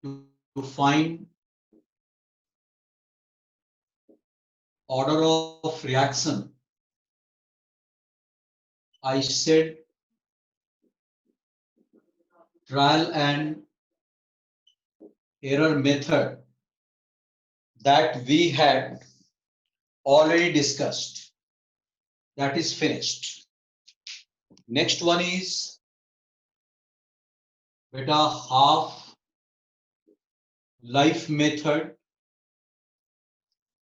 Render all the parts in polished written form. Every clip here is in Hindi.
to find order of reaction, I said trial and error method that we had already discussed. That is finished. Next one is beta half life method,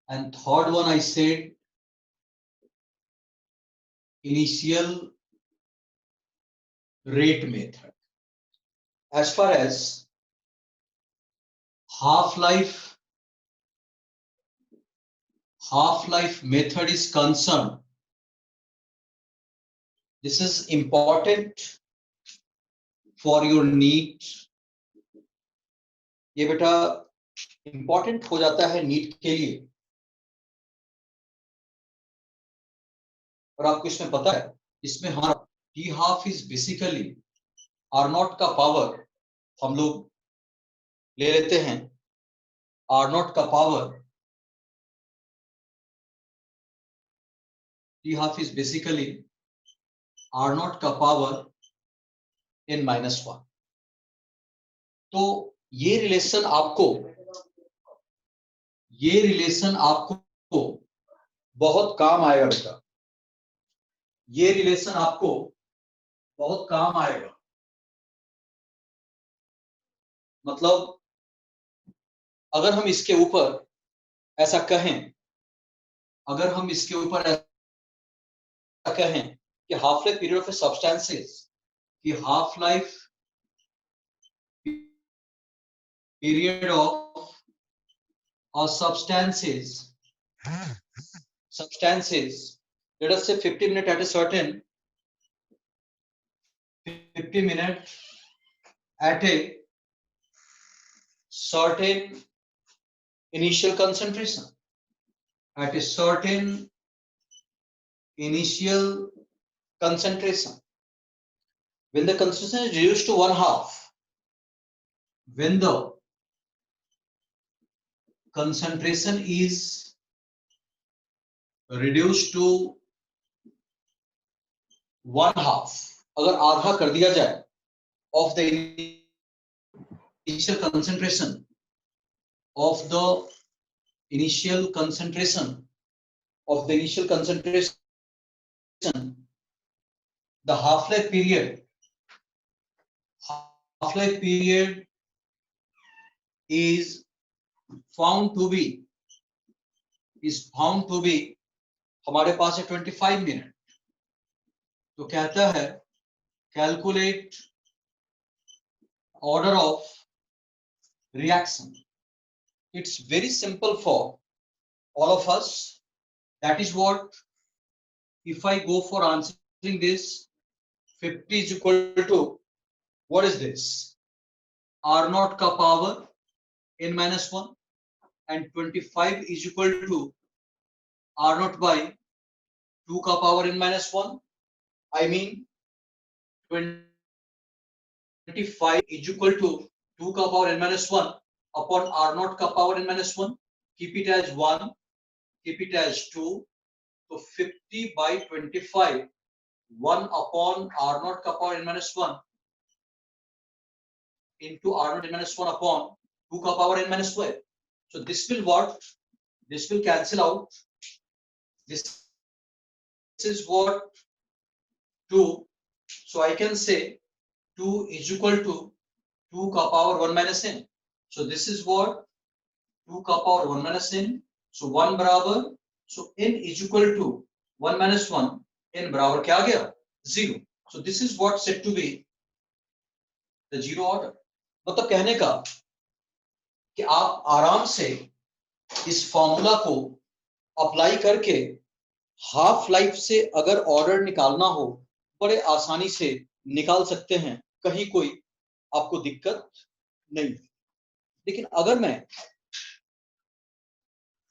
and third one I said initial rate method. As far as half-life method is concerned, this is important for your NEET. ये बेटा important हो जाता है NEET के लिए, और आपको इसमें पता है इसमें हमारा T half is basically R naught का पावर हम लोग ले लेते हैं, R naught का power T half is basically R naught का पावर n-1. तो ये रिलेशन आपको बहुत काम आएगा बेटा, ये रिलेशन आपको बहुत काम आएगा। मतलब अगर हम इसके ऊपर ऐसा कहें, कि half life period of a substances, कि half life period of substances, let us say 50 minutes at a certain 50 minutes at a certain initial concentration, at a certain initial concentration. When the concentration is reduced to 1/2, when the concentration is reduced to 1/2, अगर आधा कर दिया जाए of the initial concentration of the initial concentration, the half-life period is found to be हमारे पास है 25 मिनट। तो कहता है calculate order of reaction. It's very simple for all of us. That is what, if I go for answering this, 50 is equal to, what is this? R naught ka power n-1, and 25 is equal to R naught by 2 ka power n-1. I mean 25 is equal to 2 ka power n-1 upon R naught ka power n-1. Keep it as 1, keep it as 2. So 50 by 25, 1 upon R naught ka power n-1 into R naught n-1 upon 2 ka power n-2. So this will what? This will cancel out. This is what? 2. So I can say 2 is equal to 2 ka power 1 minus n. So this is what? 2 ka power 1 minus n. So 1 बराबर, so n is equal to 1 minus 1, n बराबर क्या आ गया? 0. So this is what said to be the zero order. मतलब कहने का कि आप आराम से इस फॉर्मूला को अप्लाई करके हाफ लाइफ से अगर ऑर्डर निकालना हो, बड़े आसानी से निकाल सकते हैं, कहीं कोई आपको दिक्कत नहीं। लेकिन अगर मैं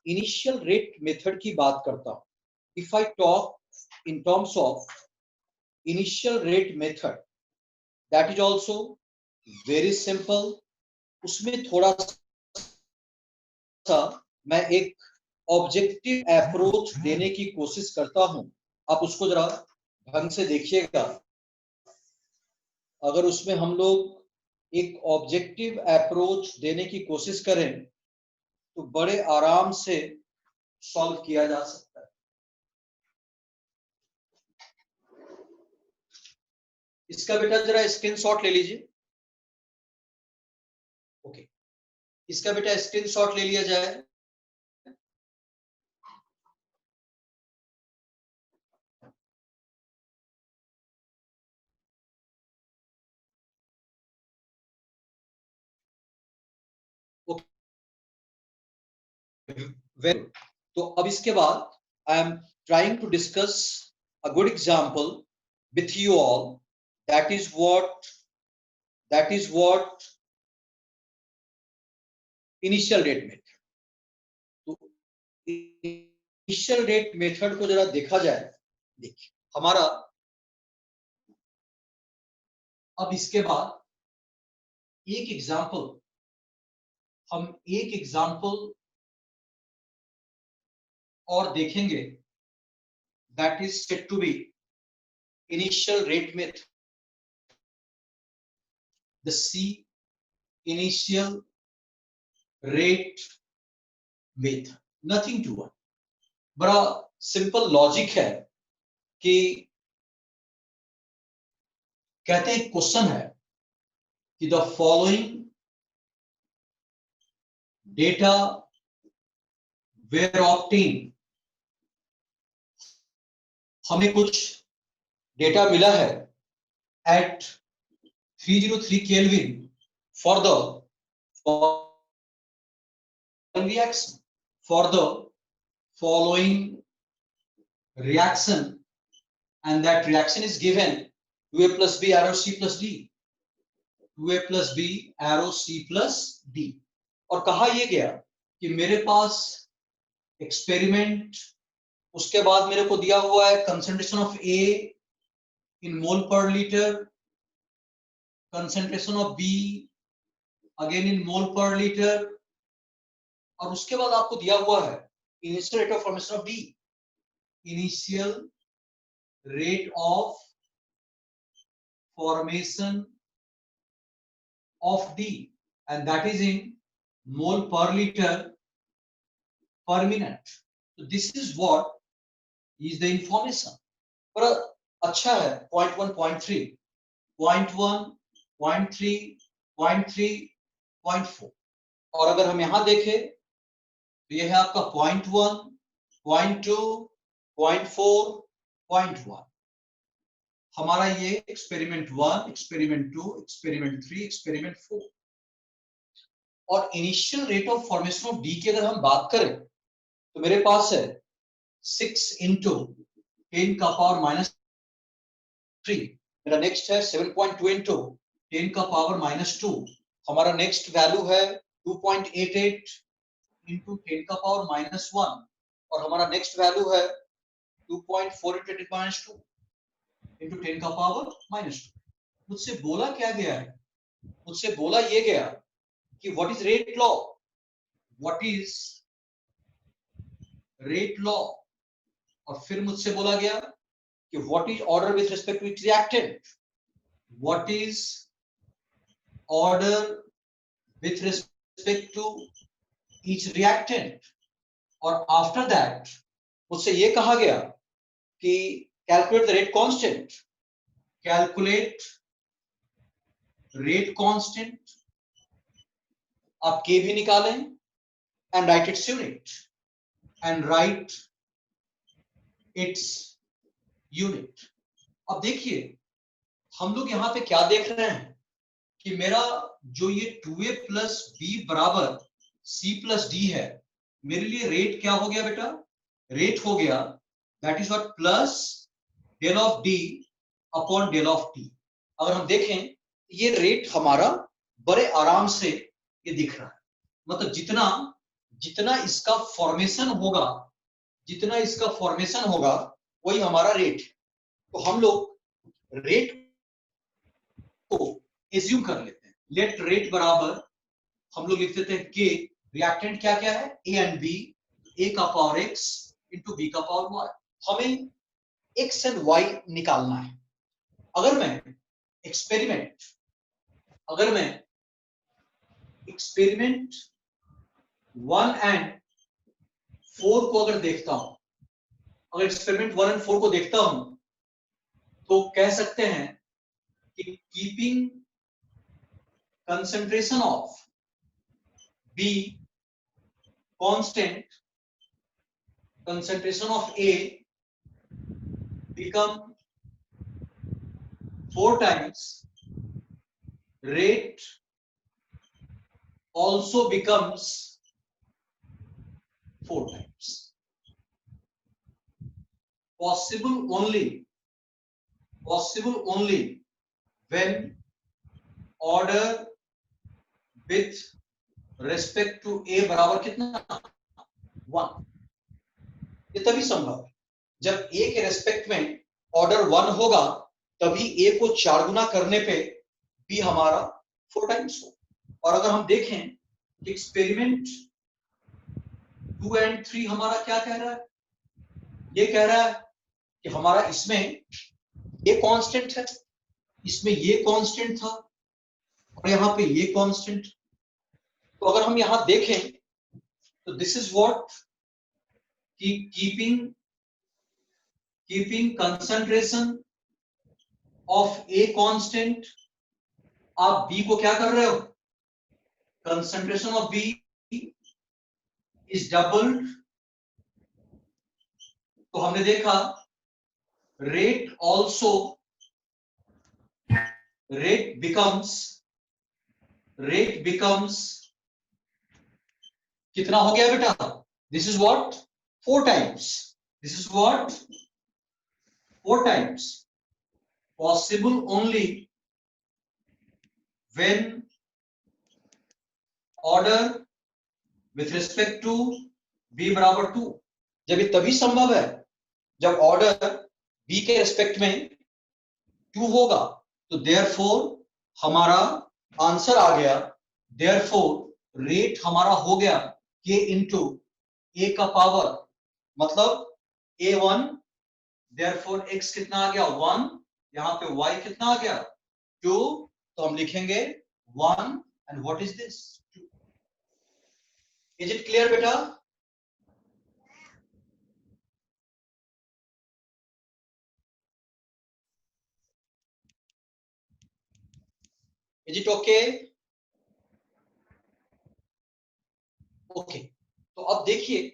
इनिशियल रेट मेथड की बात करता हूं, if I talk in terms of initial rate method, that is also very simple, उसमें थोड़ा सा मैं एक ऑब्जेक्टिव अप्रोच देने की कोशिश करता हूं। आप उसको जरा ढंग से देखिएगा। अगर उसमें हम लोग एक ऑब्जेक्टिव अप्रोच देने की कोशिश करें तो बड़े आराम से सॉल्व किया जा सकता है। इसका बेटा जरा स्क्रीनशॉट ले लीजिए। ओके, इसका बेटा स्क्रीनशॉट ले लिया जाए। वेल, तो अब इसके बाद I am trying to discuss a good example with you all. That is what initial rate method. तो इनिशियल रेट मेथड को जरा देखा जाए। देखिए हमारा अब इसके बाद एक एग्जांपल और देखेंगे। That is said to be initial rate method, the C initial rate method, nothing to one। बड़ा सिंपल लॉजिक है कि कहते हैं क्वेश्चन है कि the following data were obtain, हमें कुछ डेटा मिला है at 303 kelvin for the reaction, for the following reaction, and that reaction is given 2a plus b arrow c plus d, 2a plus b arrow c plus d। और कहा यह गया कि मेरे पास एक्सपेरिमेंट, उसके बाद मेरे को दिया हुआ है concentration of A in mole per litre, concentration of B again in mole per litre, और उसके बाद आपको दिया हुआ है initial rate of formation of D, initial rate of formation of D, and that is in mole per liter per minute। So this is what is the information। पर अच्छा है 0.1, 0.3, 0.1, 0.3, 0.3, 0.4। और अगर हम यहां देखें तो यह है आपका 0.1, 0.2, 0.4, 0.1। हमारा ये एक्सपेरिमेंट 1, एक्सपेरिमेंट 2, एक्सपेरिमेंट 3, एक्सपेरिमेंट 4। और initial rate of formation of D की अगर हम बात करें तो मेरे पास है 6 into 10 का पावर -3। मेरा नेक्स्ट है 7.2 into 10 का पावर -2। हमारा नेक्स्ट वैल्यू है 2.88 into 10 का पावर -1। और हमारा नेक्स्ट वैल्यू है 2.4 into 10 -2 into 10 का पावर -2। मुझसे बोला क्या गया है? मुझसे बोला ये गया कि what is rate law, what is rate law. और फिर मुझसे बोला गया कि what is order with respect to it reactant, what is order with respect to each reactant. और आफ्टर दैट मुझसे ये कहा गया कि calculate the rate constant, calculate rate constant. आप के भी निकालें and write its unit, and write its unit. अब देखिए हम लोग यहां पे क्या देख रहे हैं कि मेरा जो ये 2a प्लस बी बराबर c प्लस डी है, मेरे लिए रेट क्या हो गया बेटा? रेट हो गया that is what plus del of D upon del of T. अगर हम देखें ये रेट हमारा बड़े आराम से ये दिख रहा है। मतलब जितना जितना इसका फॉर्मेशन होगा, जितना इसका फॉर्मेशन होगा वही हमारा रेट है। तो हम लोग रेट को एज्यूम कर लेते हैं। लेट रेट बराबर हम लोग लिख देते हैं के, रिएक्टेंट क्या क्या है, ए एंड बी, ए का पावर एक्स इंटू बी का पावर वाई। हमें एक्स एंड वाई निकालना है। अगर मैं एक्सपेरिमेंट 1 एंड 4 को अगर देखता हूं, अगर एक्सपेरिमेंट 1 एंड 4 को देखता हूं तो कह सकते हैं कि keeping concentration of B constant, concentration of A become 4 times, rate also becomes 4 times. Possible only when order with respect to A बराबर कितना, 1। ये तभी संभव है जब A के रेस्पेक्ट में ऑर्डर 1 होगा, तभी A को 4 गुना करने पे B हमारा 4 टाइम्स हो। और अगर हम देखें कि एक्सपेरिमेंट 2 एंड 3 हमारा क्या कह रहा है, ये कह रहा है कि हमारा इसमें ये कांस्टेंट है, इसमें ये कांस्टेंट था और यहाँ पे ये कांस्टेंट। तो अगर हम यहां देखें तो दिस इज व्हाट कि keeping concentration of A constant, आप बी को क्या कर रहे हो, concentration of B is doubled. तो हमने देखा रेट बिकम्स कितना हो गया बेटा, this is what 4 times, this is what 4 times. Possible only when order with respect to B बराबर 2। जब ये तभी संभव है जब ऑर्डर बी के रिस्पेक्ट में 2 होगा। तो देयरफॉर हमारा आंसर आ गया, देयरफॉर रेट हमारा हो गया के इंटू ए का पावर, मतलब A1, देयरफॉर x कितना आ गया 1, यहाँ पे y कितना आ गया 2, तो हम लिखेंगे 1 and what is this 2। Is it clear बेटा? Is it okay? ओके, तो अब देखिए,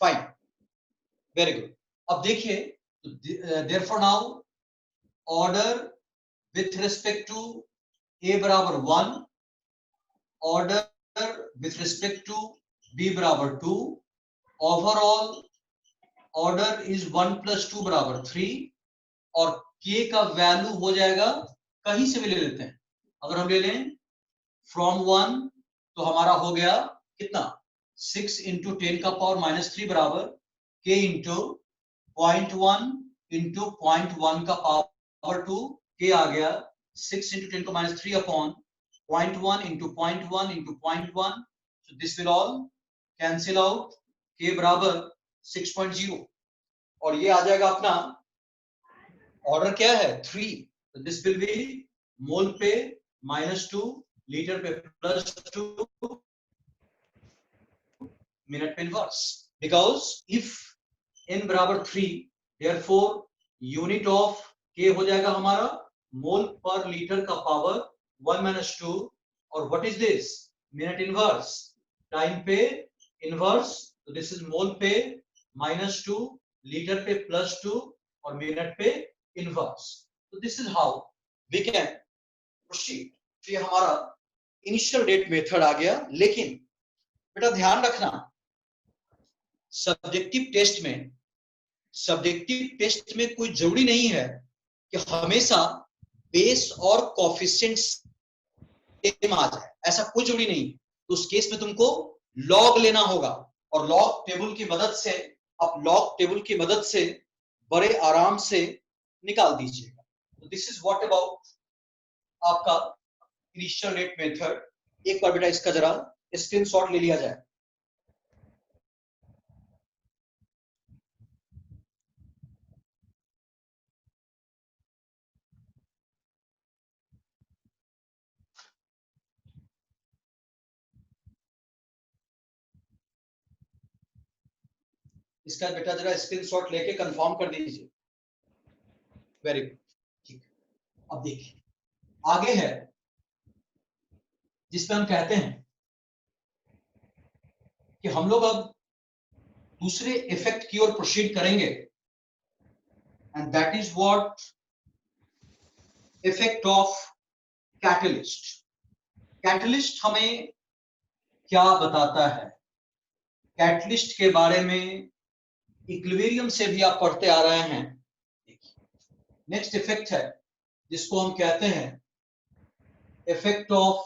फाइन, वेरी गुड। अब देखिए, therefore now order with respect to A बराबर 1, order with respect to B बराबर 2, ओवरऑल ऑर्डर इज 1 प्लस 2 बराबर 3, और k का वैल्यू हो जाएगा, कहीं से भी ले लेते हैं, अगर हम ले लें फ्रॉम 1 तो हमारा हो गया कितना 6 इंटू 10 का पावर -3 बराबर k इंटू 0.1 इंटू 0.1 का पावर 2, k आ गया 6 इंटू 10 का -3 upon 0.1 into 0.1 into 0.1, so this will all cancel out, k बराबर 6.0, और ये आ जाएगा अपना ऑर्डर क्या है 3, तो दिस विल बी मोल पे -2, लीटर पे +2, मिनट पे इनवर्स, बिकॉज इफ n बराबर 3, देयरफॉर यूनिट ऑफ k हो जाएगा हमारा मोल पर लीटर का पावर 1 - 2, और what is this minute inverse, time पे इनवर्स, तो दिस इज मोल पे -2, लीटर पे +2 और मिनट पे इनवर्स। तो this is how we can proceed. तो ये हमारा इनिशियल रेट मेथड आ गया। लेकिन बेटा ध्यान रखना, सब्जेक्टिव टेस्ट में कोई जरूरी नहीं है कि हमेशा बेस और कोफिशिएंट सेम आ जाए, ऐसा कोई जरूरी नहीं। तो उस केस में तुमको लॉग लेना होगा, और लॉग टेबल की मदद से, आप लॉग टेबल की मदद से बड़े आराम से निकाल दीजिएगा। तो दिस इज व्हाट अबाउट आपका इनिशियल रेट मेथड। एक बार बेटा इसका जरा स्क्रीनशॉट ले लिया जाए। इसका बेटा जरा स्क्रीनशॉट लेके कंफर्म कर दीजिए। वेरी गुड, ठीक। अब देखिए आगे है जिसमें हम कहते हैं कि हम लोग अब दूसरे इफेक्ट की ओर प्रोसीड करेंगे, and that is what effect of catalyst. Catalyst हमें क्या बताता है? कैटलिस्ट के बारे में इक्विलिब्रियम से भी आप पढ़ते आ रहे हैं। नेक्स्ट इफेक्ट है जिसको हम कहते हैं इफेक्ट ऑफ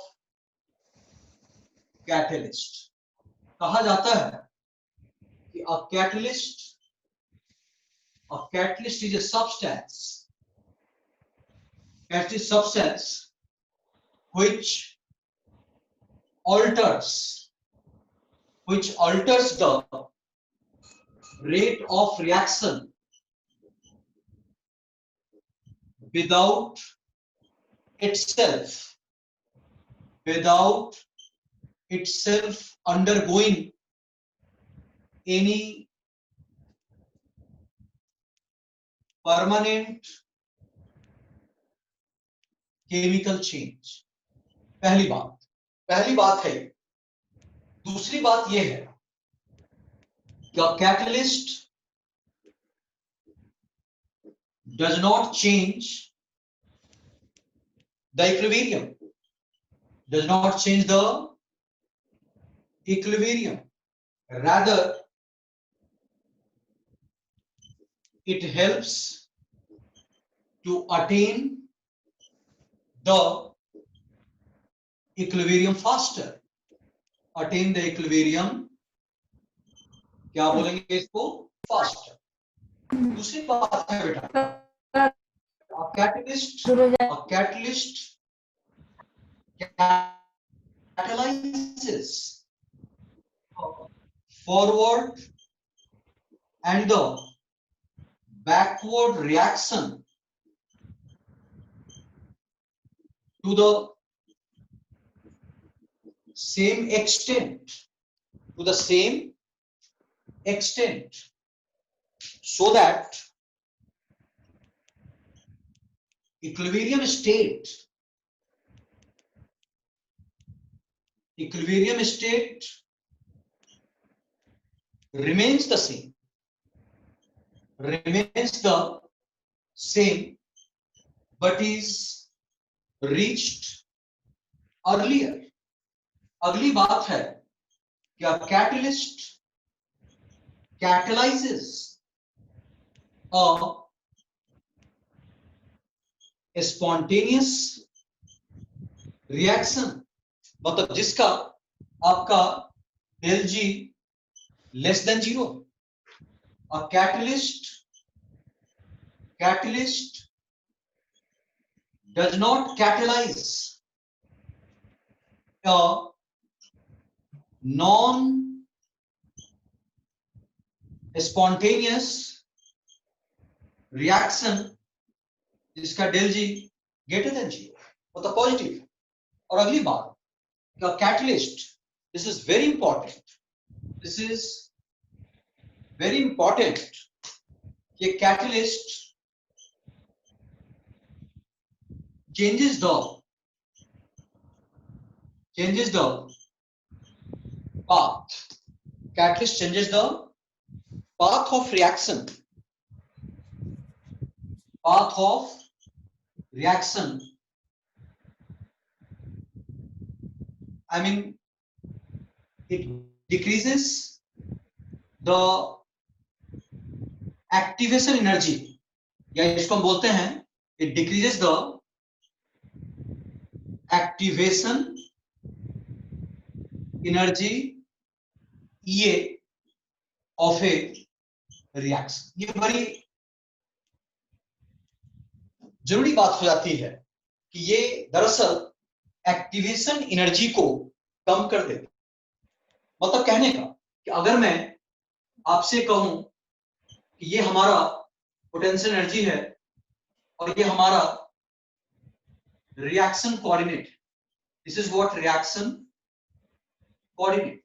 कैटलिस्ट। कहा जाता है कि a catalyst is a substance which alters the rate of reaction without itself undergoing any permanent chemical change। पहली बात है। दूसरी बात यह है कि catalyst does not change the equilibrium, rather it helps to attain the equilibrium faster। क्या बोलेंगे इसको? फास्टर। दूसरी बात है बेटा, catalyst catalyzes forward and the backward reaction to the same extent so that equilibrium state remains the same but is reached earlier। अगली बात है कि catalyst catalyzes a spontaneous reaction, मतलब जिसका आपका del G less than 0। A catalyst does not catalyze a non spontaneous reaction जिसका del G greater than 0, मतलब पॉजिटिव। और अगली बात का catalyst, this is very important कि catalyst changes the path। Catalyst changes the path of reaction I mean it decreases the activation energy, या इसको हम बोलते हैं it decreases the activation energy EA of a reaction। ये बड़ी जरूरी बात हो जाती है कि ये दरअसल एक्टिवेशन एनर्जी को कम कर देते। मतलब कहने का कि अगर मैं आपसे कहूं कि ये हमारा पोटेंशियल एनर्जी है और ये हमारा reaction coordinate, this is what reaction coordinate,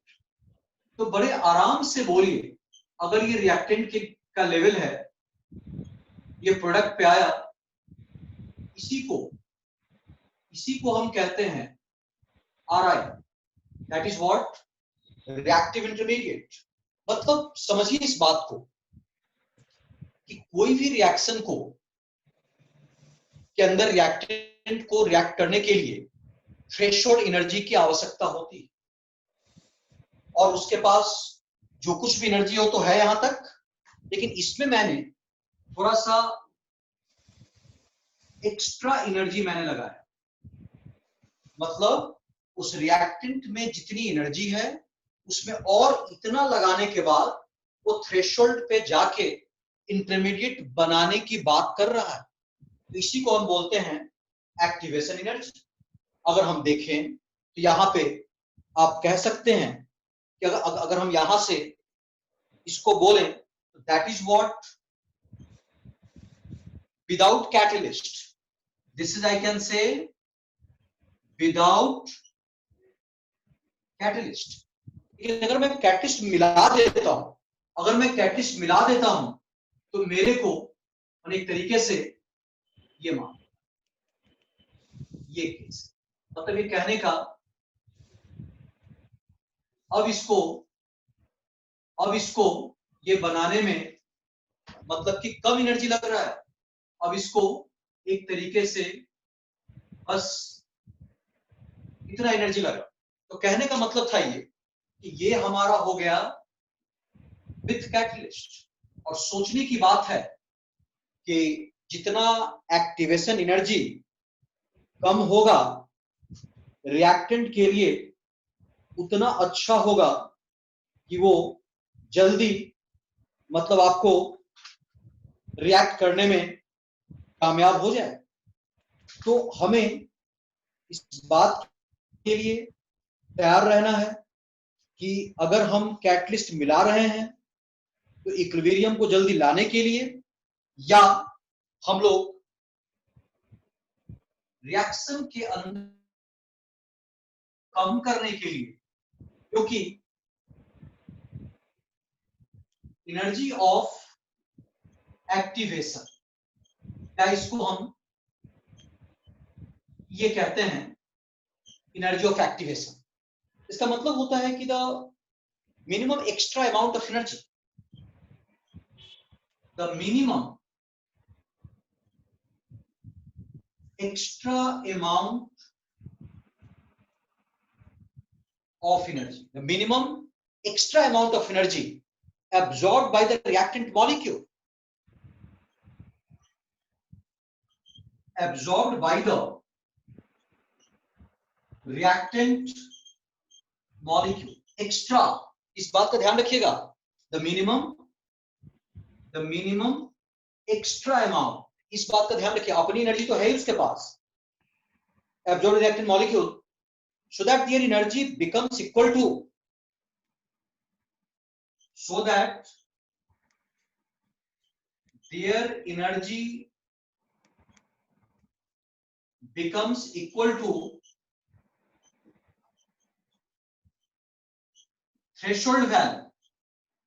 तो बड़े आराम से बोलिए अगर ये रिएक्टेंट का लेवल है, ये प्रोडक्ट पे आया, इसी को हम कहते हैं RI, that is what reactive intermediate. मतलब समझिए इस बात को कि कोई भी रिएक्शन को के अंदर रिएक्टेंट को रिएक्ट करने के लिए थ्रेशोल्ड एनर्जी की आवश्यकता होती है, और उसके पास जो कुछ भी एनर्जी हो तो है यहां तक, लेकिन इसमें मैंने थोड़ा सा एक्स्ट्रा एनर्जी मैंने लगाया। मतलब उस रिएक्टेंट में जितनी एनर्जी है उसमें और इतना लगाने के बाद वो थ्रेशोल्ड पे जाके इंटरमीडिएट बनाने की बात कर रहा है, तो इसी को हम बोलते हैं एक्टिवेशन एनर्जी। अगर हम देखें तो यहां पे आप कह सकते हैं कि अगर हम यहां से इसको बोलें तो that is what without catalyst, this is I can से विदाउट कैटलिस्ट। लेकिन अगर मैं कैटलिस्ट मिला देता हूं, अगर मैं कैटलिस्ट मिला देता हूं तो मेरे को एक तरीके से ये मान, ये केस, मतलब ये कहने का अब इसको ये बनाने में मतलब कि कम एनर्जी लग रहा है, अब इसको एक तरीके से बस इतना एनर्जी लगा। तो कहने का मतलब था ये कि ये हमारा हो गया विथ कैटलिस्ट। और सोचने की बात है कि जितना एक्टिवेशन एनर्जी कम होगा रिएक्टेंट के लिए उतना अच्छा होगा कि वो जल्दी मतलब आपको रिएक्ट करने में कामयाब हो जाए। तो हमें इस बात के लिए तैयार रहना है कि अगर हम कैटलिस्ट मिला रहे हैं तो इक्विलिब्रियम को जल्दी लाने के लिए, या हम लोग रिएक्शन के अंदर कम करने के लिए, क्योंकि एनर्जी ऑफ एक्टिवेशन, या इसको हम ये कहते हैं एनर्जी ऑफ एक्टिवेशन, इसका मतलब होता है कि the minimum extra amount of energy, the minimum extra amount of energy, the minimum extra amount of energy absorbed by the reactant molecule, absorbed by the reactant molecule, extra, इस बात का ध्यान रखिएगा, the minimum extra amount, इस बात का ध्यान रखिए, अपनी एनर्जी तो है ही उसके पास, absorbed reactant molecule, so that their energy becomes equal to, so that their energy becomes equal to threshold value,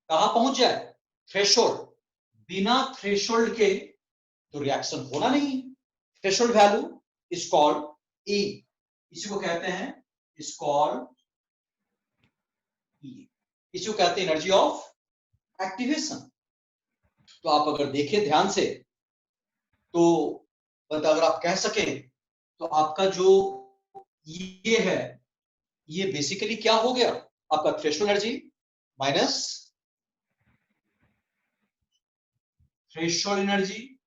कहां पहुंच जाए थ्रेशोल्ड, बिना थ्रेशोल्ड के तो रिएक्शन होना नहीं। थ्रेशोल्ड वैल्यू इज कॉल्ड ई, इसी को कहते हैं इज कॉल्ड ई, इसी को कहते हैं एनर्जी ऑफ एक्टिवेशन। तो आप अगर देखें ध्यान से तो अगर आप कह सकें तो आपका जो ये है ये बेसिकली क्या हो गया, आपका threshold energy minus threshold energy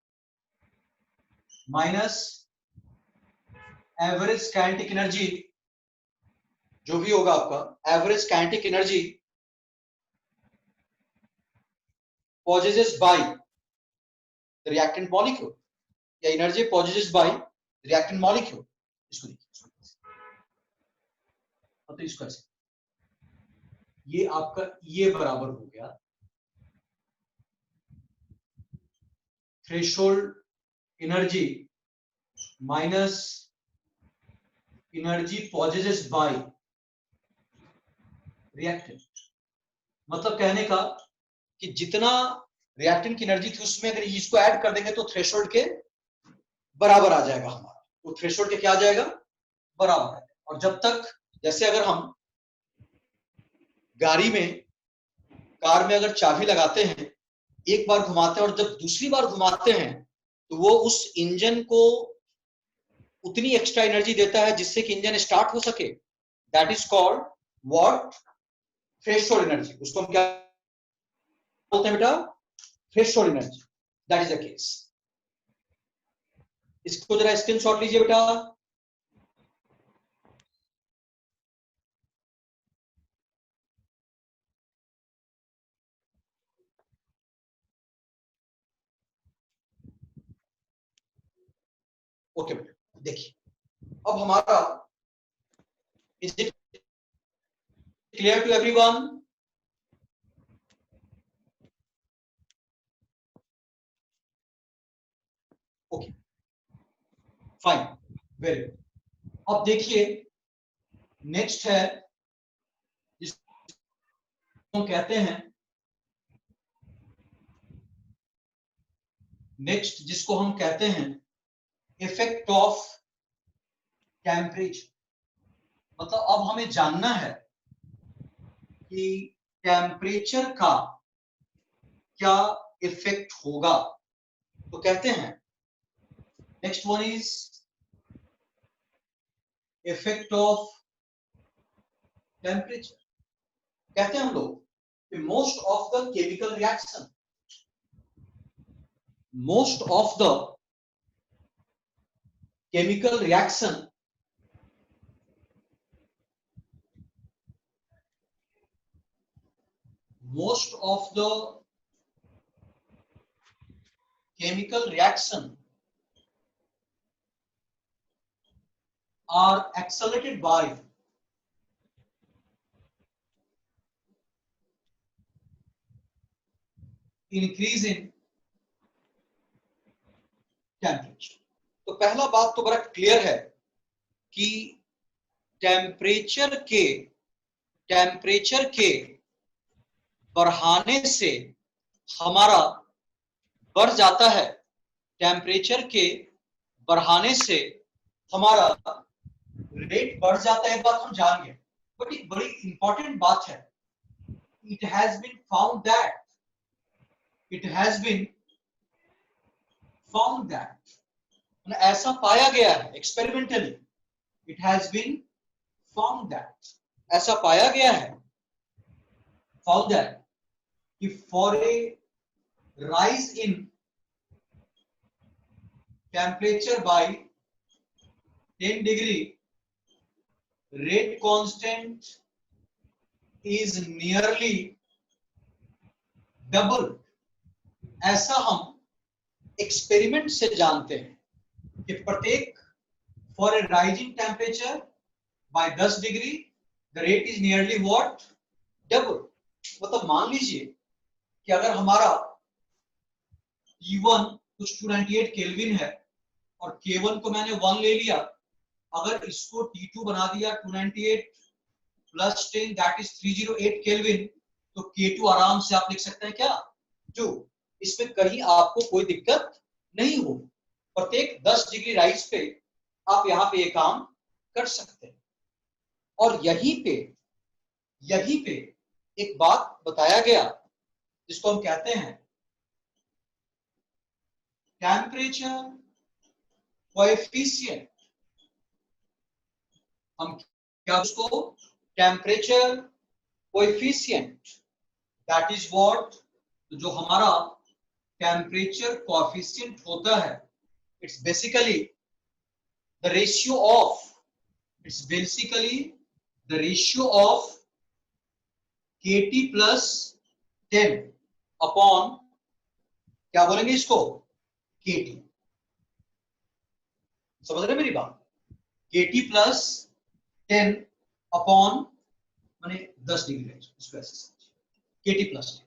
minus average kinetic energy, जो भी होगा आपका average kinetic energy possessed by the reactant molecule, या energy possessed by reactant molecule। इसको देखिए, तो इसको ऐसे, ये आपका ये बराबर हो गया threshold energy minus energy possesses bye reactant. मतलब कहने का कि जितना रिएक्टेंट की एनर्जी थी उसमें अगर इसको ऐड कर देंगे तो थ्रेशोल्ड के बराबर आ जाएगा हमारा, वो थ्रेशोल्ड के क्या आ जाएगा, बराबर है। और जब तक, जैसे अगर हम गाड़ी में, कार में अगर चाबी लगाते हैं, एक बार घुमाते हैं और जब दूसरी बार घुमाते हैं तो वो उस इंजन को उतनी एक्स्ट्रा एनर्जी देता है जिससे कि इंजन स्टार्ट हो सके। That is called what, threshold energy. उसको हम क्या बोलते हैं बेटा, threshold energy. That is the case. इसको जरा स्क्रीनशॉट लीजिए बेटा। ओके बेटा, देखिए अब हमारा, is it clear to everyone? Okay fine, very good. अब देखिए नेक्स्ट है जिसको हम कहते हैं, नेक्स्ट जिसको हम कहते हैं इफेक्ट ऑफ टेम्परेचर। मतलब अब हमें जानना है कि टेम्परेचर का क्या इफेक्ट होगा। तो कहते हैं next one is effect of temperature. कहते हैं हम लोग कि most of the chemical reaction, most of the chemical reaction most of the chemical reaction are accelerated by increase in temperature। तो पहला बात तो बड़ा क्लियर है कि टेम्परेचर के बढ़ाने से हमारा बढ़ जाता है, टेम्परेचर के बढ़ाने से हमारा रेट बढ़ जाता है। एक बात हम जान गए, बट एक बड़ी इंपॉर्टेंट बात है, it has been found that, it has been found that, ऐसा पाया गया है experimentally, it has been found that, ऐसा पाया गया है, फाउंड दैट कि for a rise in temperature by 10 degree, rate constant is nearly double। ऐसा हम एक्सपेरिमेंट से जानते हैं कि प्रत्येक for a rising temperature by 10 degree the rate is nearly what, double. मतलब मान लीजिए कि अगर हमारा T1 कुछ 298 केल्विन है और K1 को मैंने 1 ले लिया, अगर इसको T2 बना दिया 298 प्लस 10 दैट इज 308 केल्विन, तो K2 आराम से आप लिख सकते हैं क्या, 2। इसमें कहीं आपको कोई दिक्कत नहीं हो, प्रत्येक 10 डिग्री राइज पे आप यहाँ पे ये काम कर सकते हैं। और यहीं पे एक बात बताया गया जिसको हम कहते हैं टेम्परेचर कोएफिशिएंट। हम क्या उसको, temperature coefficient, that is what, जो हमारा टेम्परेचर कोएफिशिएंट होता है, it's basically the ratio of, it's basically the ratio of KT plus 10 upon, क्या बोलेंगे इसको, KT। समझ रहे मेरी बात, KT प्लस 10 अपॉन माने 10 डिग्री है, इसको ऐसे समझिए KT प्लस T।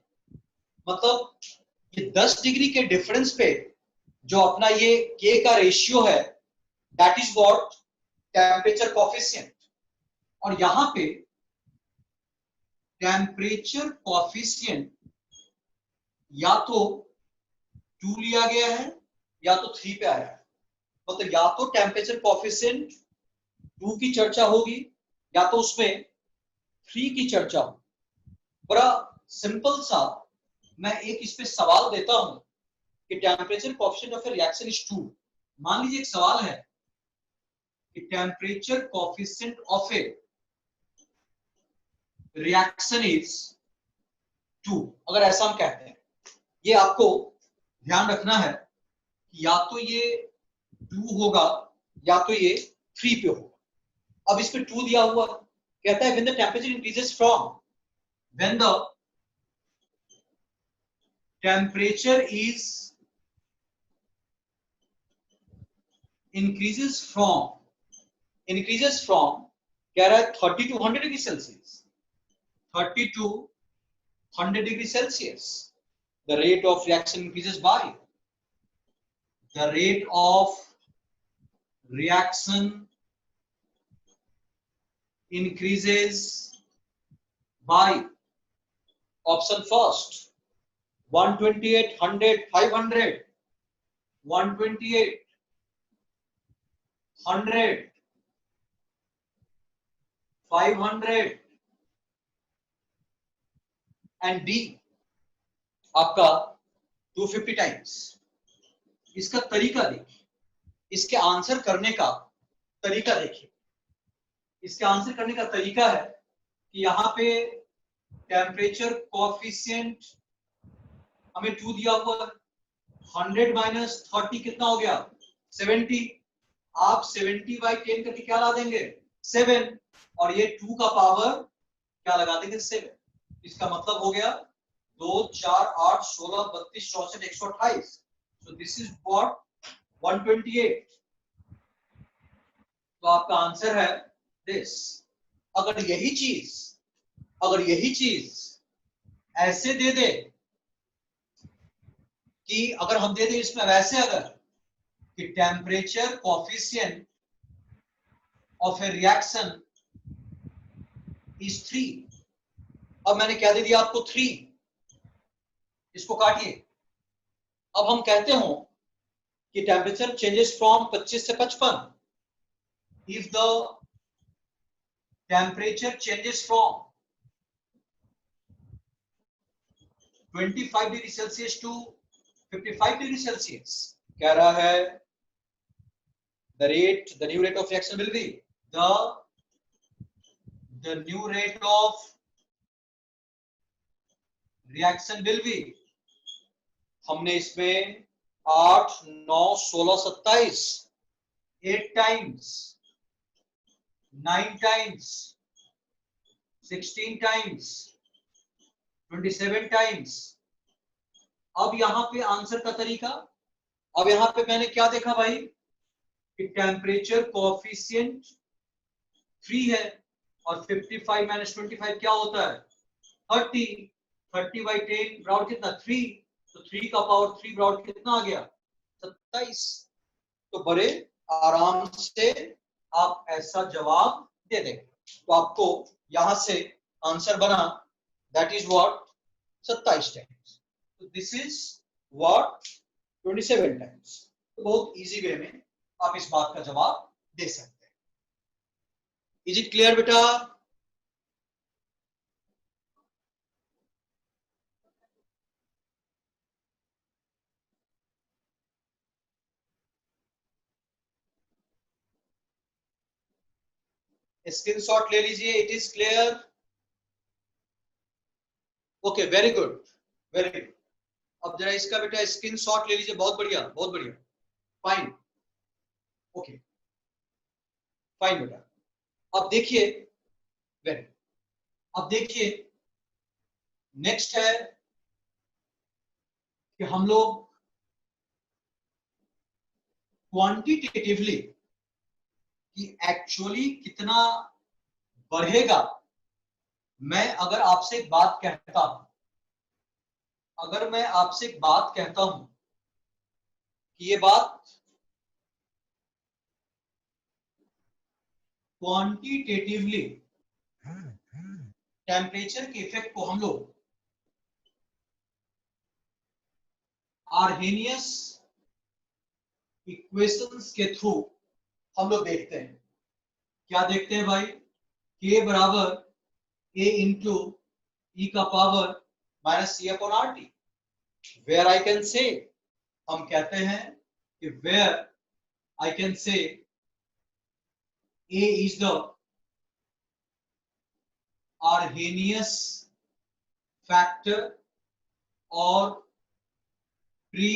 मतलब ये 10 डिग्री के डिफरेंस पे जो अपना ये K का रेशियो है, that is what temperature coefficient. और यहां पे टेम्परेचर कोफिशिएंट या तो 2 लिया गया है या तो 3 पे आया है। मतलब या तो टेम्परेचर कोफिशिएंट 2 की चर्चा होगी या तो उसमें 3 की चर्चा होगी। बड़ा सिंपल सा मैं एक इस पे सवाल देता हूं कि temperature coefficient of A reaction is 2। मान लीजिए एक सवाल है कि temperature coefficient of A reaction is 2। अगर ऐसा हम कहते हैं, ये आपको ध्यान रखना है कि या तो ये 2 होगा या तो ये 3 पे होगा। अब इस पे 2 दिया हुआ कहता है when the temperature increases from, when the temperature is increases from कह रहा है 30 to 100 degree Celsius, 30 to 100 degree Celsius, the rate of reaction increases by, the rate of reaction increases by option first 128, 100, 500, 128, 100, 500 and D आपका 250 टाइम्स। इसका तरीका देखिए, इसके आंसर करने का तरीका देखिए। इसके आंसर करने का तरीका है कि यहां पे टेम्परेचर कोफिशिएंट हमें 2 दिया हुआ है, 100 माइनस 30 कितना हो गया 70। आप 70 बाई 10 करके क्या ला देंगे 7, और ये 2 का पावर क्या लगा देंगे 7। इसका मतलब हो गया 2 4 8 16 32 64 128। So this is what 128। तो आपका आंसर है दिस। अगर यही चीज ऐसे दे दे कि अगर हम दे दे इसमें वैसे, अगर कि temperature coefficient of A reaction is 3। अब मैंने क्या दे दिया आपको 3, इसको काटिए। अब हम कहते हो कि टेम्परेचर चेंजेस फ्रॉम 25 से 55। If the temperature changes from 25 degree Celsius to 55 degree Celsius, कह रहा है the new rate of reaction will be the new rate of reaction will be, हमने इसमें 8 9 16 27 8 टाइम्स 9 टाइम्स 16 टाइम्स 27 टाइम्स। अब यहां पे आंसर का तरीका, अब यहां पे मैंने क्या देखा भाई कि टेम्परेचर कोफिशिएंट 3 है और 55 माइनस 25 क्या होता है 30। 30 बाई 10 ब्राउट कितना 3, तो 3 का पावर 3 ब्राउट कितना आ गया 27। तो बड़े आराम से आप ऐसा जवाब दे देंगे। तो आपको यहां से आंसर बना दैट इज व्हाट 27 टाइम्स। तो दिस इज व्हाट 27 टाइम्स। तो बहुत इजी वे में आप इस बात का जवाब दे सकते हैं। इज इट क्लियर बेटा? स्क्रीनशॉट ले लीजिए। It is clear? Okay, very good, very good. अब जरा इसका बेटा स्क्रीनशॉट ले लीजिए। बहुत बढ़िया, बहुत बढ़िया, फाइन, ओके, फाइन बेटा। अब देखिए, वेरी, अब देखिए नेक्स्ट है कि हम लोग क्वांटिटेटिवली कि एक्चुअली कितना बढ़ेगा। मैं अगर आपसे एक बात कहता हूं, अगर मैं आपसे एक बात कहता हूं कि ये बात क्वांटिटेटिवली टेम्परेचर के इफेक्ट को हम लोग आर्हेनियस इक्वेशंस के थ्रू हम लोग देखते हैं। क्या देखते हैं भाई? K बराबर A इंटू ई का power minus C upon R T. Where I can say, हम कहते हैं कि where I can say A is the Arrhenius factor और प्री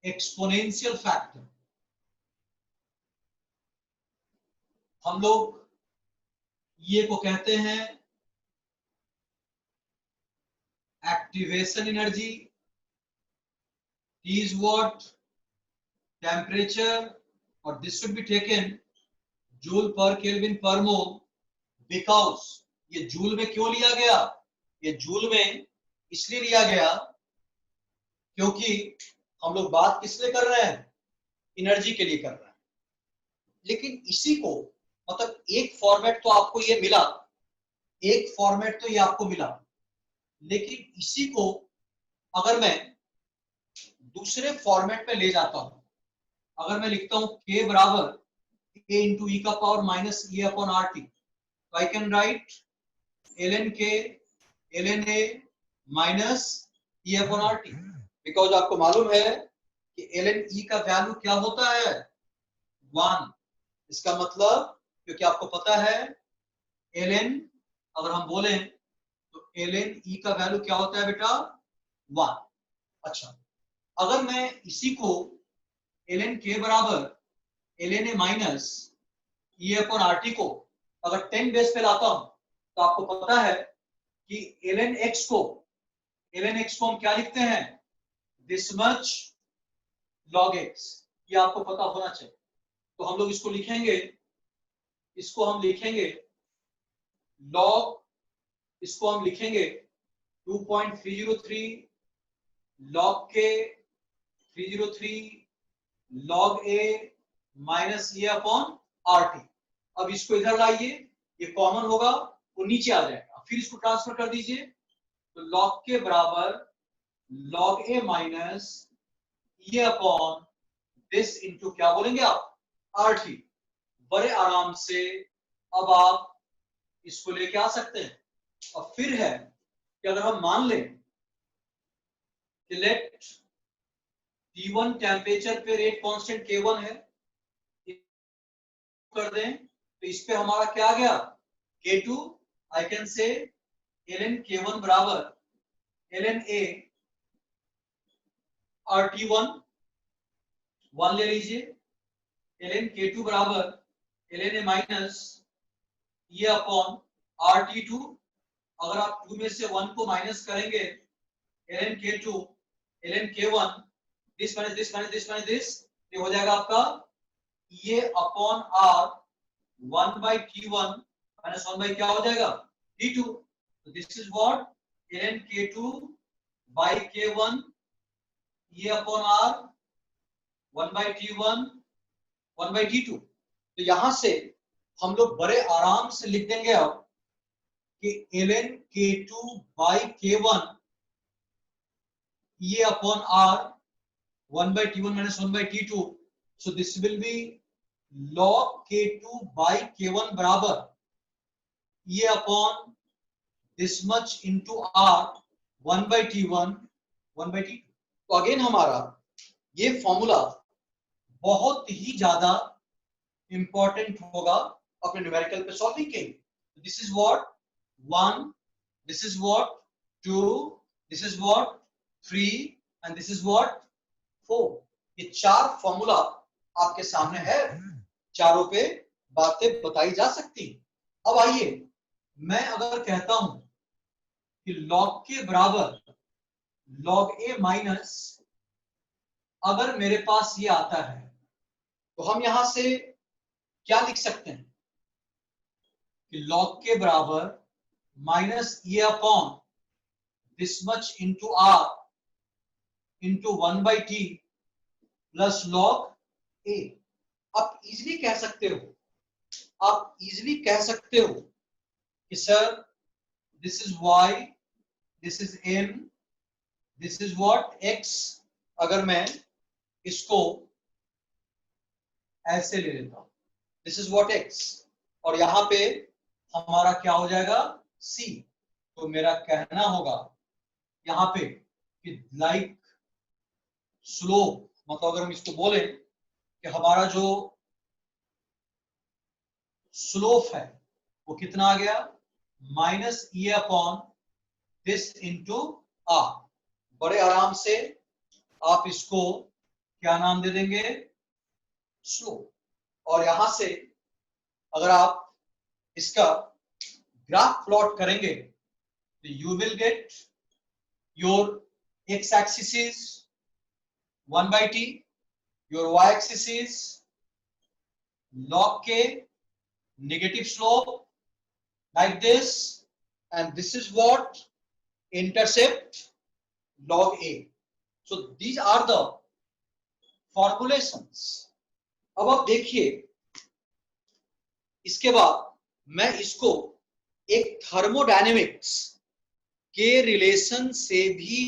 एक्सपोनेंशियल फैक्टर। हम लोग ये को कहते हैं activation energy, T is what? Temperature, और this should be taken joule पर केल्विन पर मोल, बिकॉज ये जूल में क्यों लिया गया? ये जूल में इसलिए लिया गया क्योंकि हम लोग बात किस लिए कर रहे हैं? एनर्जी के लिए कर रहे हैं। लेकिन इसी को मतलब एक फॉर्मेट तो आपको ये मिला, एक फॉर्मेट तो ये आपको मिला, लेकिन इसी को अगर मैं दूसरे फॉर्मेट में ले जाता हूं, अगर मैं लिखता हूं K बराबर A इंटू ई का power minus E upon R T, तो I can write ln K ln A minus E upon R T, because आपको मालूम है कि ln E का वैल्यू क्या होता है? 1। इसका मतलब क्योंकि आपको पता है ln, अगर हम बोलें तो ln E का वैल्यू क्या होता है बेटा? 1। अच्छा, अगर मैं इसी को ln K बराबर ln A minus E upon R T को अगर 10 बेस पे लाता हूं, तो आपको पता है कि ln x को हम क्या लिखते हैं? This much log x। ये आपको पता होना चाहिए। तो हम लोग इसको लिखेंगे, इसको हम लिखेंगे log, इसको हम लिखेंगे 2.303 log k 303 log a minus ये अपॉन आर टी। अब इसको इधर लाइए, ये कॉमन होगा, वो नीचे आ जाएगा, फिर इसको ट्रांसफर कर दीजिए, तो log के बराबर log a माइनस ये अपॉन दिस इंटू क्या बोलेंगे आप? R T. बड़े आराम से अब आप इसको लेके आ सकते हैं। और फिर है कि अगर हम मान लें कि लेट T1 टेम्परेचर पे रेट कांस्टेंट K1 है, कर दें तो इस पे हमारा क्या आ गया? K2। आई कैन से ln K1 बराबर ln A RT1 1 ले लीजिए, ln K2 बराबर ln A माइनस ये अपॉन RT2। अगर आप 2 में से 1 को माइनस करेंगे, ln K2 ln K1 this minus this minus this minus this, ये हो जाएगा आपका ये upon R 1 by T1 minus 1 by क्या हो जाएगा? T2। तो this is what? ln K2 by K1 ये upon R 1 by T1 1 by T2। तो यहां से हम लोग बड़े आराम से लिख देंगे अब कि ln K2 by K1 ये upon R 1 by T1 minus 1 by T2। So this will be log K2 by K1 बराबर ये upon this much into R 1 by T1 1 by T2। तो अगेन हमारा ये फॉर्मूला बहुत ही ज्यादा इंपॉर्टेंट होगा अपने न्यूमेरिकल पे सॉल्विंग के लिए। This is what 1, this is what 2, this is what 3 and this is what 4। ये 4 फॉर्मूला आपके सामने है, चारों पे बातें बताई जा सकती। अब आइए मैं अगर कहता हूं कि log के बराबर log a माइनस, अगर मेरे पास ये आता है तो हम यहां से क्या लिख सकते हैं? कि log के बराबर माइनस ये upon this much into R into 1/t plus log a। आप इजिली कह सकते हो, आप इजिली कह सकते हो कि sir this is y, this is m, this is what x। अगर मैं इसको ऐसे ले लेता हूं, दिस इज व्हाट x, और यहां पे हमारा क्या हो जाएगा c। तो मेरा कहना होगा यहां पे कि लाइक स्लोप, मतलब अगर हम इसको बोले कि हमारा जो स्लोप है वो कितना आ गया, minus E upon this into R. बड़े आराम से आप इसको क्या नाम दे देंगे, स्लोप। और यहां से अगर आप इसका ग्राफ प्लॉट करेंगे तो you will get your x axis is 1/t, your y axis is log k, negative slope like this, and this is what intercept log a. So these are the formulations. अब आप देखिए इसके बाद मैं इसको एक थर्मोडायनेमिक्स के रिलेशन से भी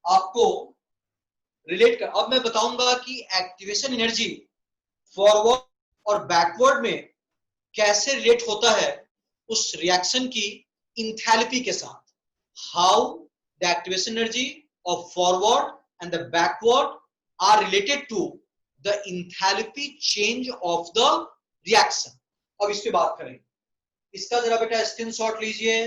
आपको रिलेट कर, अब मैं बताऊंगा कि एक्टिवेशन एनर्जी फॉरवर्ड और बैकवर्ड में कैसे रिलेट होता है उस रिएक्शन की इंथैल्पी के साथ। How the activation energy of forward and the backward are related to the enthalpy change of the reaction. अब इस पे बात करें, इसका जरा बेटा स्क्रीनशॉट लीजिए।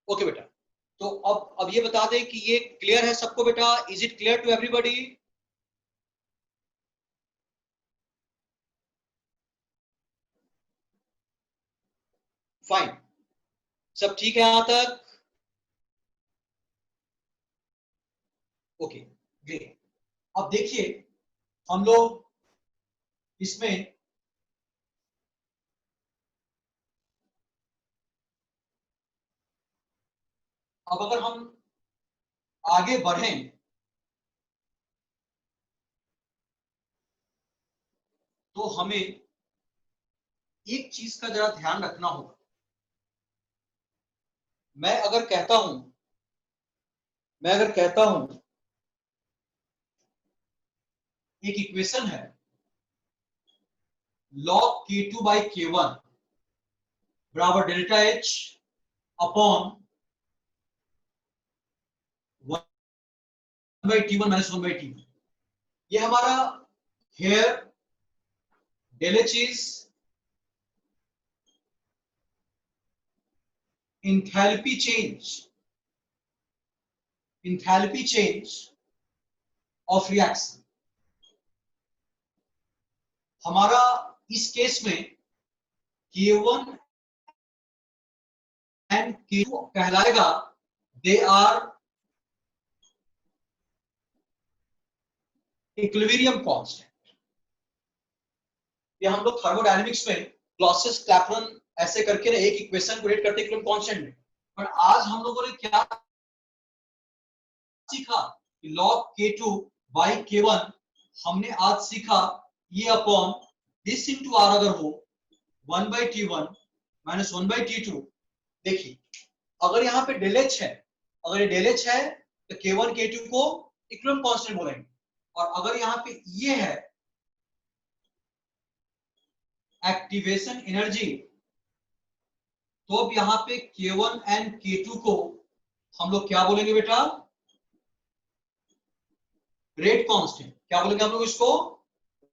ओके बेटा, तो अब ये बता दें कि ये क्लियर है सबको बेटा, is it clear to everybody? Fine, सब ठीक है यहां तक? Okay great. अब देखिए हम लोग इसमें अब अगर हम आगे बढ़ें तो हमें एक चीज का जरा ध्यान रखना होगा। मैं अगर कहता हूं एक इक्वेशन है log k2 बाई k1 बराबर delta h upon 1/t1 minus 1/t1। ये हमारा here del H is enthalpy change of reaction. हमारा इस केस में K1 एंड K2 कहलाएगा दे आर इक्विलिब्रियम कांस्टेंट। ये हम लोग थर्मोडायनेमिक्स में क्लॉसियस क्लैपेरॉन ऐसे करके ना एक इक्वेशन को रेट करते हैं इक्विलिब्रियम कांस्टेंट में। पर आज हम लोगों ने क्या सीखा, log k2 बाई k1 हमने आज सीखा ये अपॉन दिस इंटू आर अगर हो 1/t1 माइनस 1/t2। देखिए अगर यहाँ पे डेल एच है, अगर ये डेल एच है तो k1 k2 को इक्विलिब्रियम कांस्टेंट बोलेंगे, और अगर यहाँ पे ये है एक्टिवेशन एनर्जी तो अब यहाँ पे k1 एंड k2 को हम लोग क्या बोलेंगे बेटा, रेट कांस्टेंट। क्या बोलेंगे हम लोग इसको,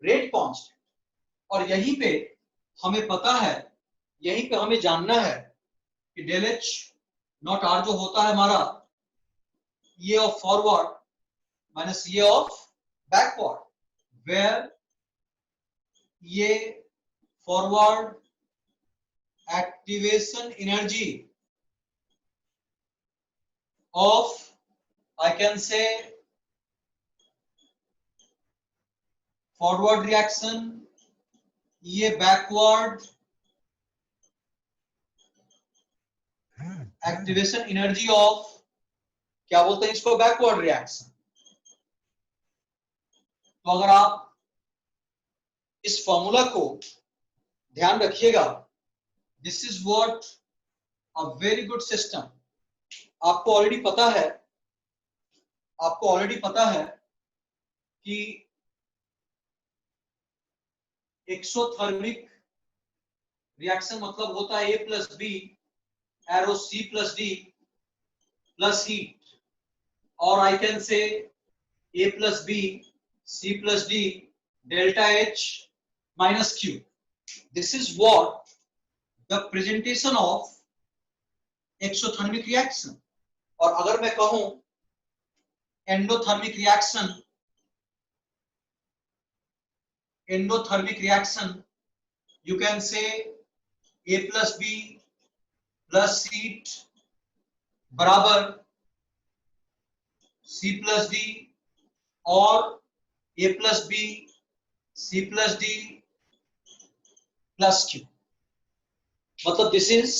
रेट कांस्टेंट। और यहीं पे हमें पता है, यहीं पे हमें जानना है कि डेल एच नॉट आर जो होता है हमारा ये ऑफ फॉरवर्ड माइनस ये ऑफ backward, where ये forward activation energy of, I can say, forward reaction, ये backward activation energy of, क्या बोलते हैं इसको, backward reaction. तो अगर आप इस फॉर्मूला को ध्यान रखिएगा, this is what a very good system. आपको ऑलरेडी पता है कि एक्सोथर्मिक रिएक्शन मतलब होता है A plus B arrow C plus D plus heat, और I can say A plus B C plus D delta H minus Q. This is what the presentation of exothermic reaction. और अगर मैं कहूं endothermic reaction, you can say A plus B plus heat बराबर C plus D और A plus B C plus D plus Q. मतलब this is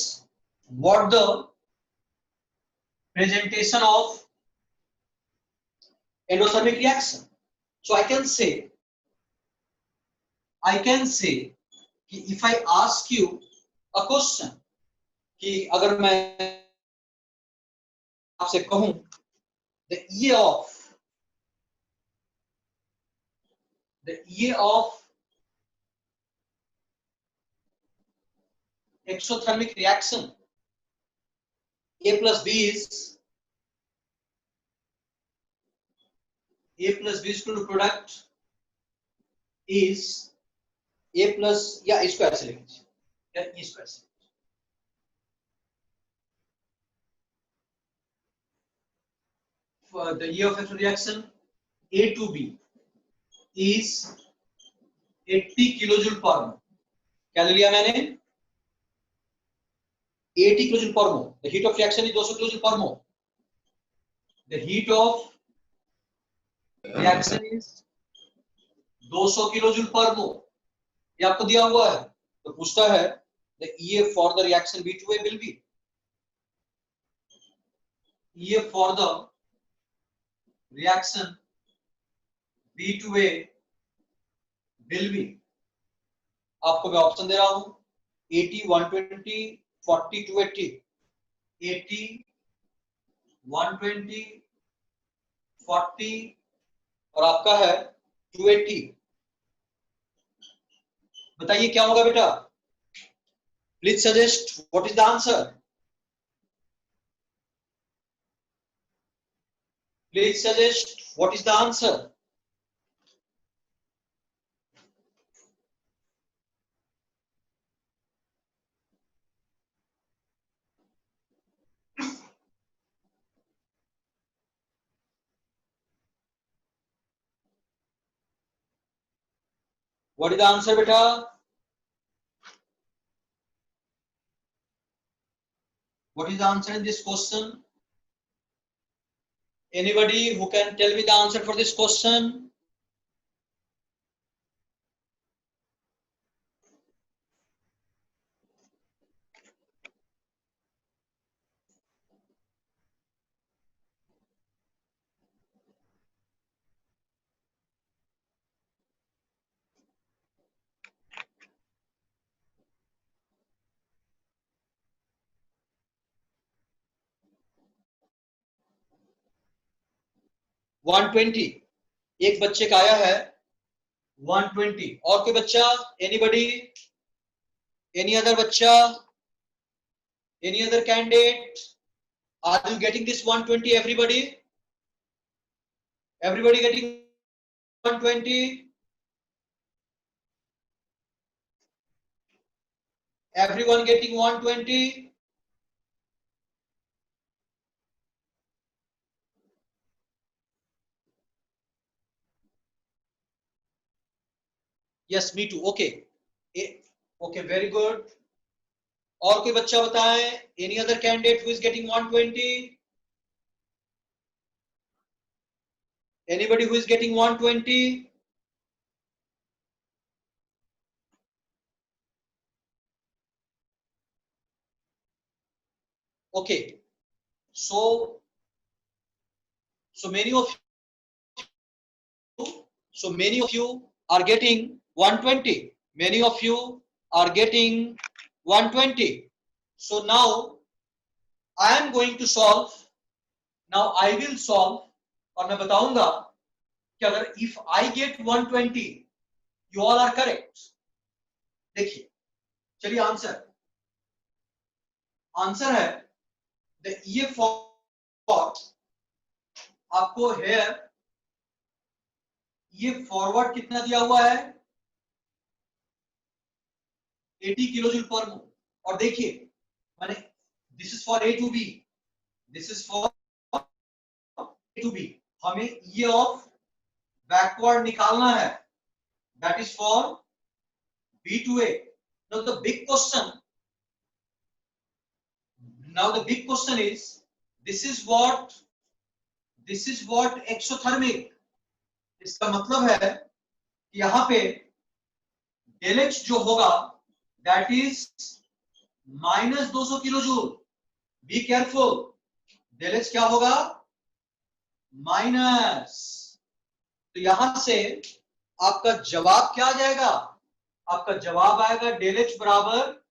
what the presentation of endothermic reaction. So I can say कि if I ask you a question, कि अगर मैं आपसे कहूं the E of exothermic reaction A plus B is equal to product is A plus, या इसको ऐसे लिख लीजिए, या इसको ऐसे. For the E of exothermic reaction A to B is 80 kilojoule per mole. क्या ले लिया मैंने? 80 kilojoule per mole. The heat of reaction is 200 kilojoule per mole. The heat of reaction is 200 kilojoule per mole. ये आपको दिया हुआ है. तो पूछता है the EF for the reaction B2A will be, EF for the reaction B2A will be, आपको मैं ऑप्शन दे रहा हूं 80, 120, 40, 280. 80, 120, 40 और आपका है 280. बताइए क्या होगा बेटा? Please suggest what is the answer. Please suggest what is the answer. What is the answer, beta? What is the answer in this question? Anybody who can tell me the answer for this question? One 120. एक बच्चे का आया है 120. और कोई बच्चा? एनीबडी? एनी अदर बच्चा? Any other candidate? Are you getting this 120? Everybody getting 120? Everyone getting 120? Yes me too, okay okay very good. और कोई बच्चा बताए, any other candidate who is getting 120? Anybody who is getting 120? okay, so many of you are getting 120, many of you are getting 120. so now I am going to solve, now I will solve, और मैं बताऊंगा कि अगर if I get 120 you all are correct। देखिए चलिए आंसर है ये फॉर आपको हेयर, ये फॉरवर्ड कितना दिया हुआ है 80 किलो जूल पर मोल। और देखिए मैंने this is for A to B, this is for A to B, हमें ये ऑफ बैकवर्ड निकालना है, that is for B to A. Now the big question, now the big question is this is what exothermic, इसका मतलब है कि यहां पे डेल एच जो होगा that is minus 200 kilo joule. Be careful, del H क्या होगा माइनस। तो यहां से आपका जवाब क्या आ जाएगा, आपका जवाब आएगा डेल एच बराबर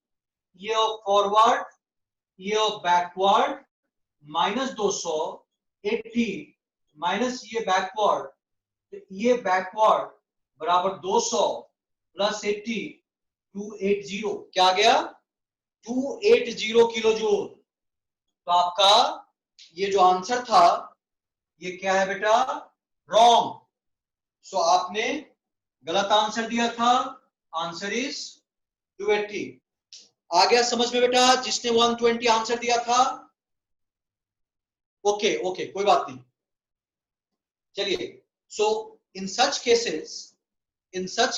ये ऑफ फॉरवर्ड ये ऑफ बैकवर्ड माइनस 280 माइनस ये बैकवर्ड, तो ये बैकवर्ड बराबर 200 प्लस 80 280, क्या आ गया 280 किलो जूल। तो आपका ये जो आंसर था ये क्या है बेटा रॉन्ग। सो आपने गलत आंसर दिया था, आंसर इज 280। आ गया समझ में बेटा जिसने 120 आंसर दिया था? ओके ओके कोई बात नहीं, चलिए। So in such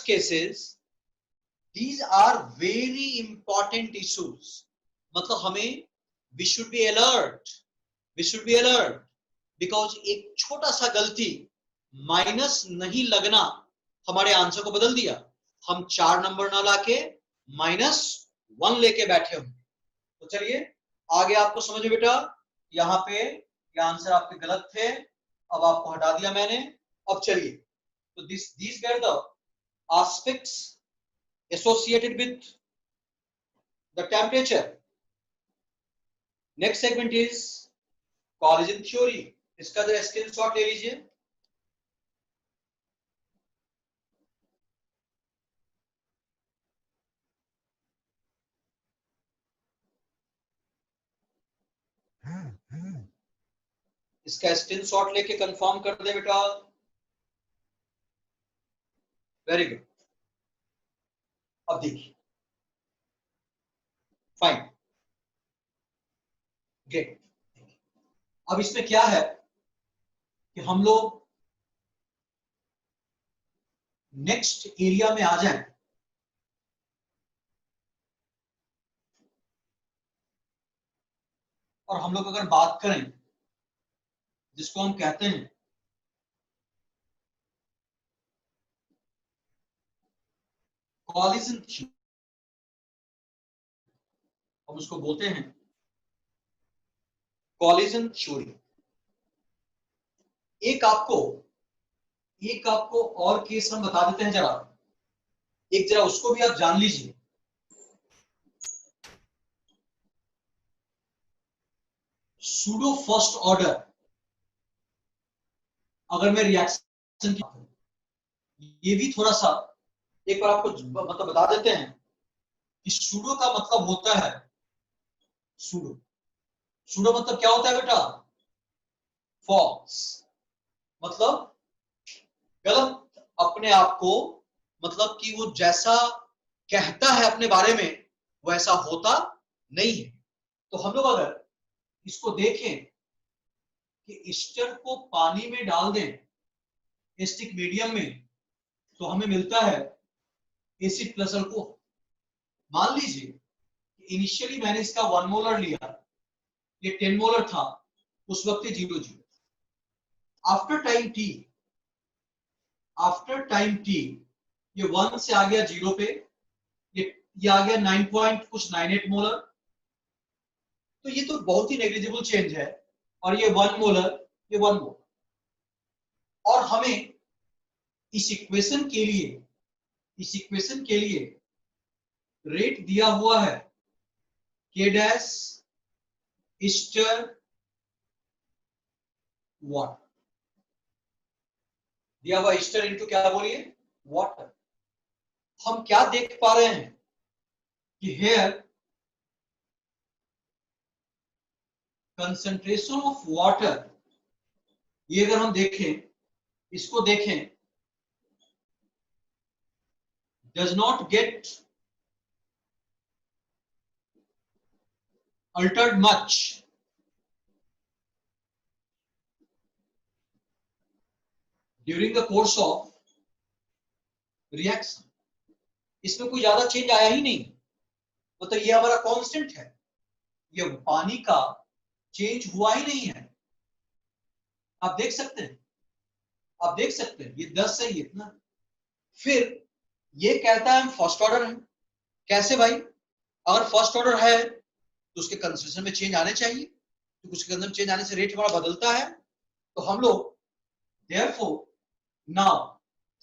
cases these are very important issues, मतलब हमें we should be alert because एक छोटा सा गलती माइनस नहीं लगना हमारे आंसर को बदल दिया। हम 4 नंबर ना लाके -1 लेके बैठे होंगे। तो चलिए आगे आपको समझ में बेटा, यहाँ पे ये आंसर आपके गलत थे, अब आपको हटा दिया मैंने। अब चलिए, तो these were the aspects associated with the temperature. Next segment is collagen theory, इसका जरा स्क्रीनशॉट ले लीजिए। इसका स्क्रीनशॉट लेके कंफर्म कर दे बेटा। वेरी गुड, अब देखिए फाइन ग्रेट। अब इसमें क्या है कि हम लोग नेक्स्ट एरिया में आ जाएं, और हम लोग अगर बात करें जिसको हम कहते हैं कॉलिजन थ्योरी, हम उसको बोलते हैं कॉलिजन थ्योरी। एक आपको और केस हम बता देते हैं, जरा उसको भी आप जान लीजिए। सूडो फर्स्ट ऑर्डर, अगर मैं रिएक्शन ये भी थोड़ा सा एक बार आपको मतलब बता देते हैं कि सूडो का मतलब होता है सूडो मतलब क्या होता है बेटा फॉल्स, मतलब गलत अपने आप को, मतलब कि वो जैसा कहता है अपने बारे में वैसा होता नहीं है। तो हम लोग अगर इसको देखें कि ईस्टर को पानी में डाल दें एसिडिक मीडियम में, तो हमें मिलता है एसिड प्लस अल्कोहल। मान लीजिए इनिशियली मैंने इसका 1 मोलर लिया, ये 10 मोलर था, उस वक्त ये 0 आफ्टर टाइम टी ये 1 से आ गया 0 पे, ये आ गया 9 पॉइंट कुछ 98 मोलर। तो ये तो बहुत ही नेग्लिजिबल चेंज है, और ये 1 मोलर, ये 1 मोलर। और हमें इस इक्वेशन के लिए रेट दिया हुआ है के डैश ईस्टर वाटर, दिया हुआ ईस्टर इनटू क्या बोलिए वाटर। हम क्या देख पा रहे हैं कि हेयर कंसंट्रेशन ऑफ वाटर, ये अगर हम देखें, इसको देखें, does not gate Altered much during the course of reaction. इसमें कोई ज्यादा चेंज आया ही नहीं, मतलब ये हमारा कांस्टेंट है, ये पानी का चेंज हुआ ही नहीं है। आप देख सकते हैं, ये 10 है, ये इतना। फिर ये कहता है हम फर्स्ट ऑर्डर है। कैसे भाई? अगर फर्स्ट ऑर्डर है तो उसके कंसंट्रेशन में चेंज आने चाहिए, तो उसके कंसंट्रेशन चेंज आने से रेट हमारा बदलता है। तो हम लोग देयरफॉर नाउ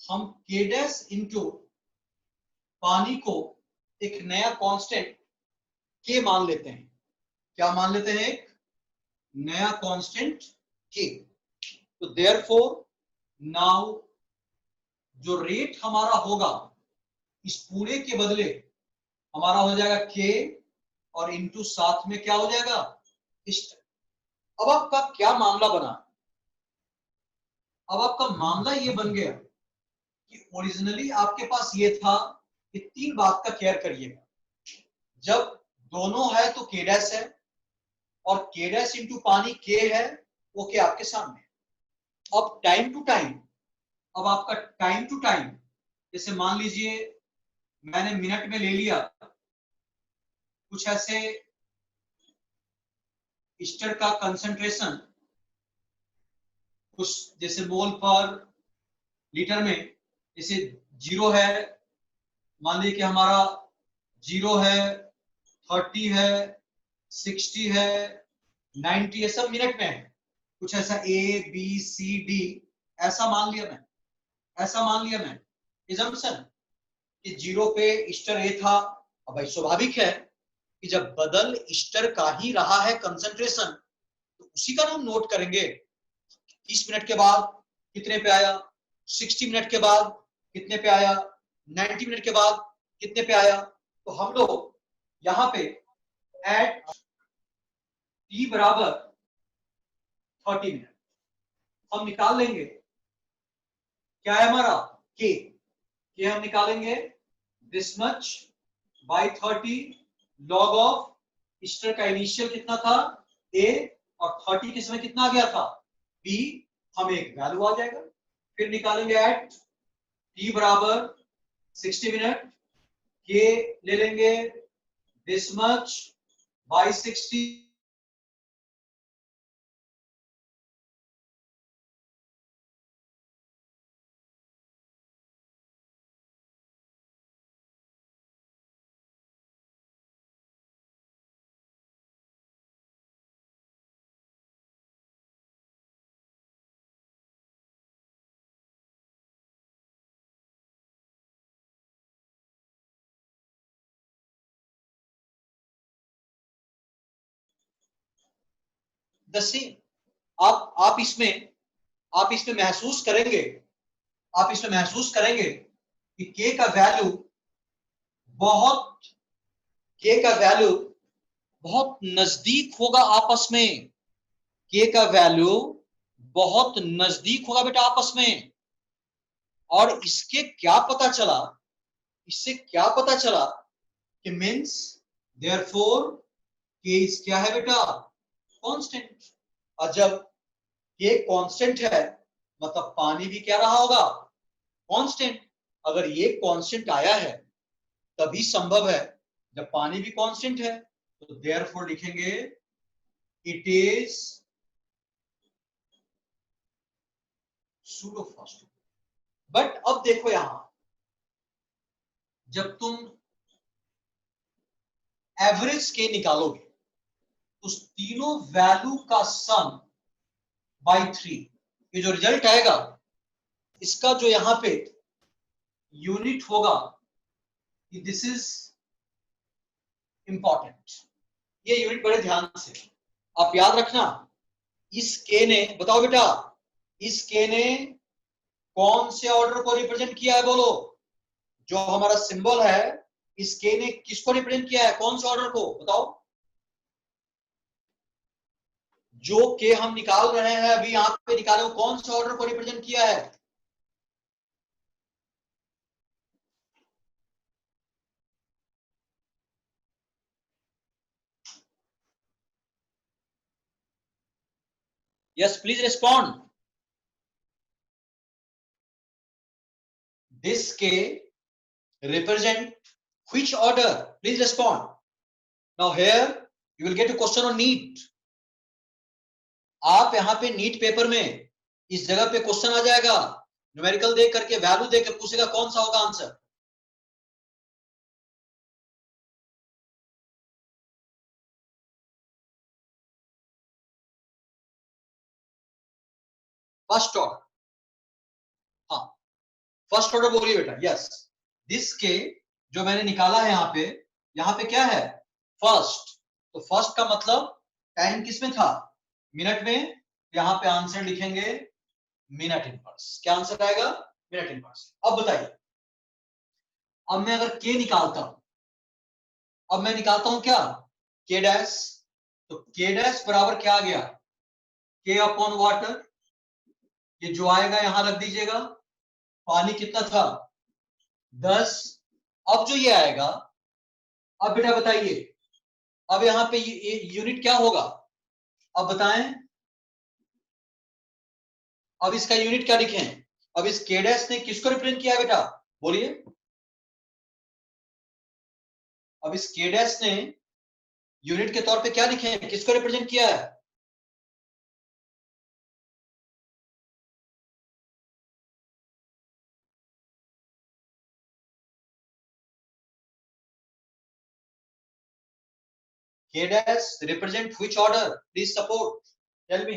हम के डैश इनटू पानी को एक नया कांस्टेंट के मान लेते हैं। क्या मान लेते हैं? एक नया कांस्टेंट के। तो देयरफॉर नाउ जो रेट हमारा होगा इस पूरे के बदले हमारा हो जाएगा के, और इनटू साथ में क्या हो जाएगा ईस्टर। अब आपका क्या मामला बना? अब आपका मामला ये बन गया कि ओरिजिनली आपके पास ये था कि 3 बात का केयर करिएगा। जब दोनों है तो के डैश है, और के डैश इंटू पानी के है, वो के आपके सामने। अब टाइम टू टाइम, अब आपका टाइम टू टाइम, जैसे मान लीजिए मैंने मिनट में ले लिया कुछ ऐसे ईस्टर का कंसंट्रेशन, कुछ जैसे मोल पर लीटर में, जैसे 0 है, मान लीजिए कि हमारा 0 है, 30 है, 60 है, 90 है, सब मिनट में है। कुछ ऐसा ए बी सी डी ऐसा मान लिया मैं इजम्पशन कि 0 पे ईस्टर ए था। अब भाई स्वाभाविक है कि जब बदल ईस्टर का ही रहा है कंसंट्रेशन, तो उसी का हम नोट करेंगे। 30 मिनट के बाद कितने पे आया, 60 मिनट के बाद कितने पे आया, 90 मिनट के बाद कितने पे आया। तो हम लोग यहां पे एट टी बराबर 30 मिनट हम निकाल लेंगे। क्या है हमारा के हम निकालेंगे this much by 30 log of Easter का इनिशियल कितना था ए, और 30 के समय कितना आ गया था बी, हमें एक वैल्यू आ जाएगा। फिर निकालेंगे एट टी बराबर 60 मिनट, के ले लेंगे this much by 60, the same. आप इसमें महसूस करेंगे, कि के का वैल्यू बहुत नजदीक होगा आपस में। के का वैल्यू बहुत नजदीक होगा बेटा आपस में। और इससे क्या पता चला कि मीन्स देयरफॉर के इज क्या है बेटा कांस्टेंट। और जब ये कांस्टेंट है मतलब पानी भी क्या रहा होगा कांस्टेंट। अगर ये कांस्टेंट आया है तभी संभव है जब पानी भी कांस्टेंट है, तो देयरफॉर लिखेंगे it is pseudo fast. But अब देखो यहां, जब तुम एवरेज के निकालोगे तो तीनों वैल्यू का सम बाय 3, ये जो रिजल्ट आएगा इसका जो यहां पे यूनिट होगा, दिस इज इंपॉर्टेंट, ये यूनिट बड़े ध्यान से आप याद रखना। इस के ने, बताओ बेटा, इस के ने कौन से ऑर्डर को रिप्रेजेंट किया है, बोलो। जो हमारा सिंबल है, इस के ने किसको रिप्रेजेंट किया है, कौन से ऑर्डर को, बताओ। जो के हम निकाल रहे हैं अभी यहां पे निकाले, कौन से ऑर्डर को रिप्रेजेंट किया है? Yes, please respond. दिस के represent which order? Please respond. Now here you will get a question on NEET. आप यहां पे नीट पेपर में इस जगह पे क्वेश्चन आ जाएगा, न्यूमेरिकल देख करके, वैल्यू देख के पूछेगा कौन सा होगा आंसर। फर्स्ट ऑर्डर, हाँ फर्स्ट ऑर्डर बोलिए बेटा। यस, दिस के जो मैंने निकाला है यहाँ पे क्या है, फर्स्ट। तो फर्स्ट का मतलब टाइम किस में था, मिनट में। यहाँ पे आंसर लिखेंगे मिनट इनवर्स। क्या आंसर आएगा, मिनट इनवर्स। अब बताइए, अब मैं अगर के निकालता हूं, अब मैं निकालता हूं क्या, के डैश। तो के डैश बराबर क्या आ गया, के अपॉन वाटर। ये जो आएगा यहां रख दीजिएगा। पानी कितना था, 10। अब जो ये आएगा, अब बेटा बताइए, अब यहाँ पे ये यूनिट क्या होगा, अब बताएं। अब इसका यूनिट क्या लिखें, अब इस के डैश ने किसको रिप्रेजेंट किया है बेटा, बोलिए। अब इस के डैश ने यूनिट के तौर पे क्या लिखे, किसको रिप्रेजेंट किया है? K dash represent which order? Please support. Tell me.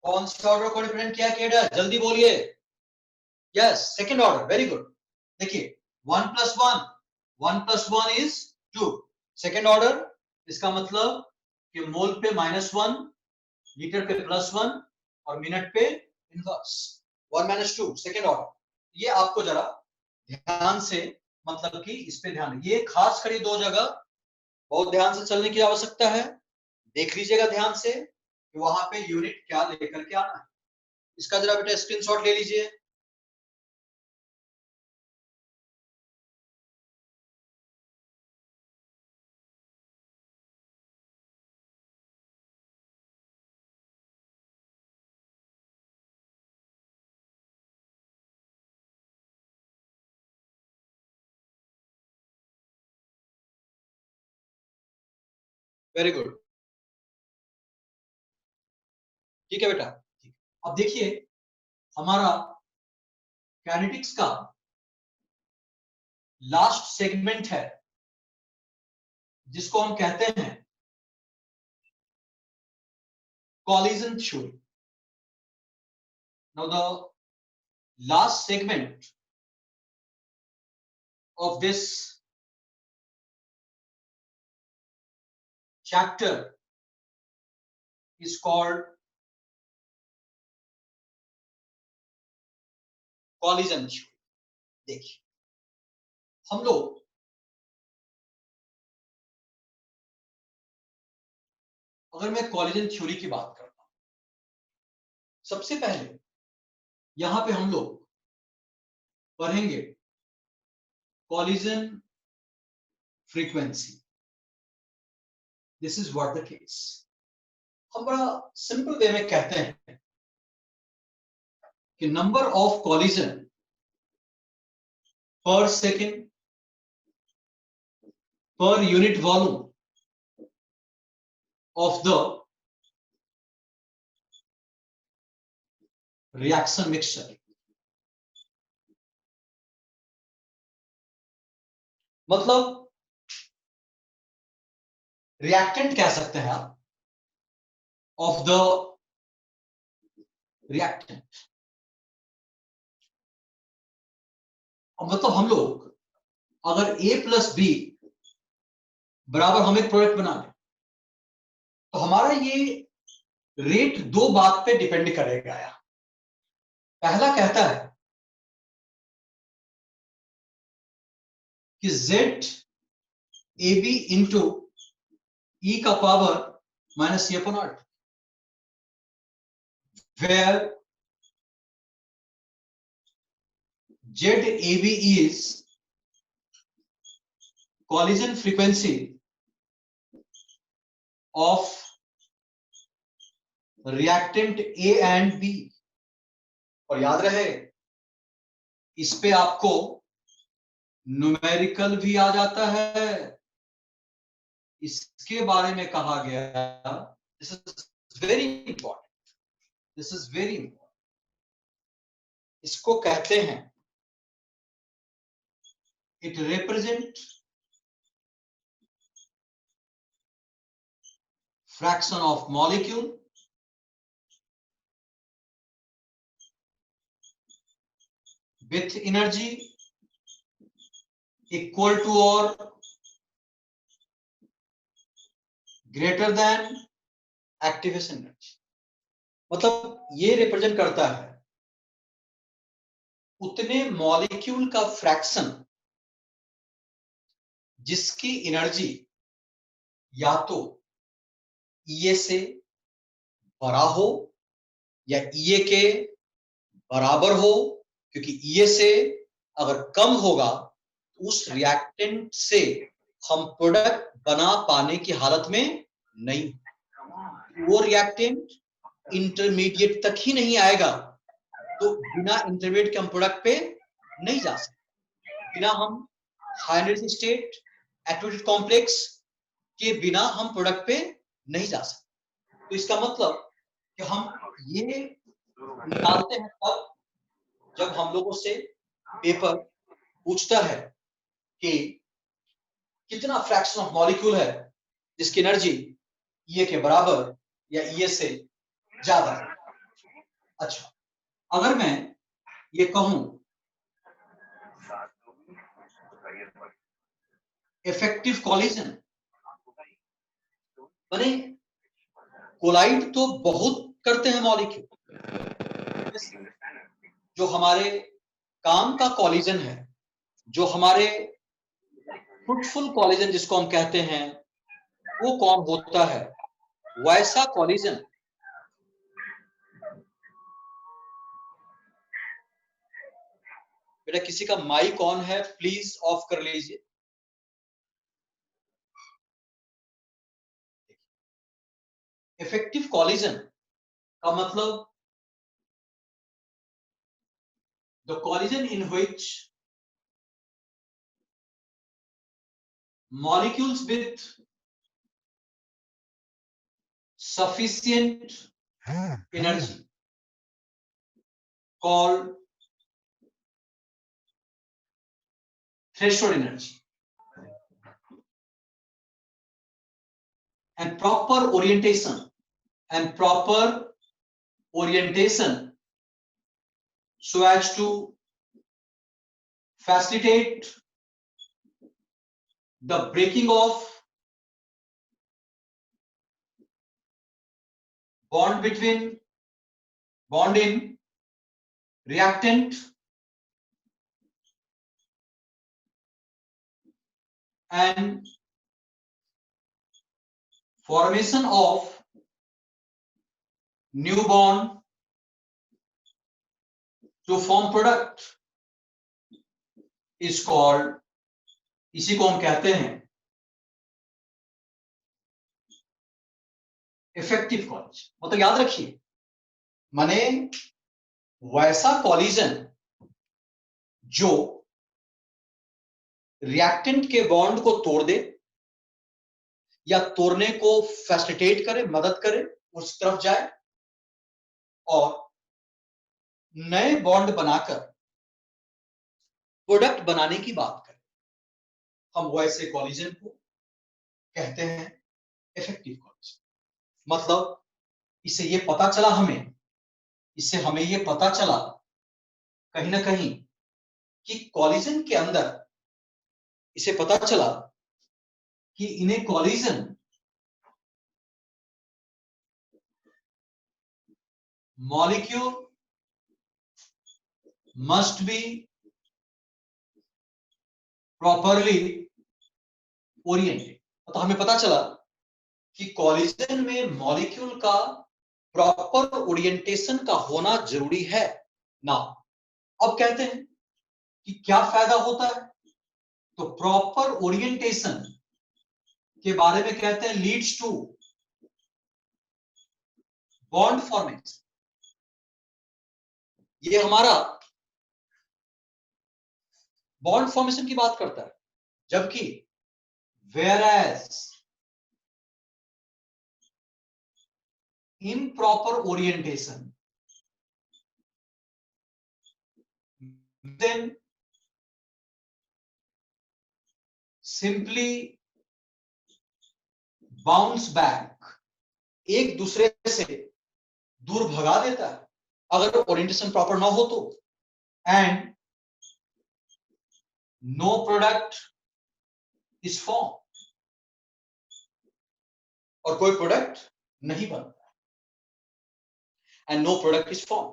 कौन से ऑर्डर को रिप्रेजेंट किया K dash? जल्दी बोलिए। Yes, second order, very good. देखिए 1 + 1 इज 2। सेकंड ऑर्डर, इसका मतलब कि मोल पे -1, लीटर पे +1 और मिनट पे इनवर्स। 1 - 2 second order. ये आपको जरा ध्यान से, मतलब कि इस पे ध्यान, ये खास कर दो जगह बहुत ध्यान से चलने की आवश्यकता है। देख लीजिएगा ध्यान से कि वहां पे यूनिट क्या लेकर के आना है। इसका जरा बेटा स्क्रीनशॉट ले लीजिए। वेरी गुड, ठीक है बेटा। अब देखिए, हमारा कैनेटिक्स का लास्ट सेगमेंट है, जिसको हम कहते हैं collision theory. Now the last segment of this chapter is called collision theory। देखिए, हम लोग अगर मैं कॉलिजन थ्योरी की बात करता हूं, सबसे पहले यहां पे हम लोग पढ़ेंगे collision frequency. This is what the case. हम बड़ा सिंपल वे में कहते हैं कि नंबर ऑफ कॉलिजन पर second per unit volume of the reaction mixture. मतलब रिएक्टेंट कह सकते हैं आप ऑफ द रिएक्टेंट। मतलब हम लोग अगर A प्लस बी बराबर हम एक प्रोडक्ट बना लें तो हमारा ये रेट दो बात पे डिपेंड करेगा यार। पहला कहता है कि Z AB इंटू E का power minus C upon R, where ZAB is collision frequency of reactant A and B। और याद रहे इस पे आपको न्यूमेरिकल भी आ जाता है। इसके बारे में कहा गया, this is very important, this is very important. इसको कहते हैं, it represent fraction of molecule with energy equal to or greater than activation energy। मतलब ये रिप्रेजेंट करता है उतने मॉलिक्यूल का फ्रैक्शन जिसकी एनर्जी या तो E से बड़ा हो या E के बराबर हो, क्योंकि E से अगर कम होगा तो उस रिएक्टेंट से हम प्रोडक्ट बना पाने की हालत में नहीं, वो रिएक्टेंट इंटरमीडिएट तक ही नहीं आएगा, तो बिना इंटरमीडिएट के हम प्रोडक्ट पे नहीं जा सकते। बिना हम high energy state activated complex के बिना हम प्रोडक्ट पे नहीं जा सकते। तो इसका मतलब कि हम ये निकालते हैं तब जब हम लोगों से पेपर पूछता है कि कितना फ्रैक्शन ऑफ मॉलिक्यूल है जिसकी एनर्जी E के बराबर या E से ज्यादा है। अच्छा, अगर मैं ये कहूं इफेक्टिव कॉलिजन, माने कोलाइड तो बहुत करते हैं मॉलिक्यूल, जो हमारे काम का कॉलिजन है, जो हमारे फ्रूटफुल कॉलिजन जिसको हम कहते हैं, वो कौन होता है? वैसा कॉलिजन बेटा, किसी का माइक ऑन है, प्लीज ऑफ कर लीजिए। इफेक्टिव कॉलिजन का मतलब the collision in which molecules with sufficient energy called threshold energy and proper orientation so as to facilitate the breaking of bond in reactant and formation of new bond to form product is called, इसी को हम कहते हैं इफेक्टिव कॉलिजन मतलब याद रखिए, माने वैसा कॉलिजन जो रिएक्टेंट के बॉन्ड को तोड़ दे या तोड़ने को फैसिलिटेट करे, मदद करे, उस तरफ जाए और नए बॉन्ड बनाकर प्रोडक्ट बनाने की बात करें, हम वैसे कॉलिजन को कहते हैं इफेक्टिव कॉलिजन। मतलब इससे ये पता चला हमें, इससे हमें ये पता चला कहीं ना कहीं कि कॉलिजन के अंदर, इसे पता चला कि इन्हें collision molecule must be properly oriented. तो हमें पता चला कि कॉलिजन में मॉलिक्यूल का प्रॉपर ओरिएंटेशन का होना जरूरी है ना। अब कहते हैं कि क्या फायदा होता है, तो प्रॉपर ओरिएंटेशन के बारे में कहते हैं लीड्स टू बॉन्ड फॉर्मेशन। ये हमारा बॉन्ड फॉर्मेशन की बात करता है, जबकि whereas improper orientation then simply bounce back, एक दूसरे से दूर भगा देता है अगर ओरिएंटेशन प्रॉपर ना हो तो, and no product is form, और कोई प्रोडक्ट नहीं बनता, and no product is form.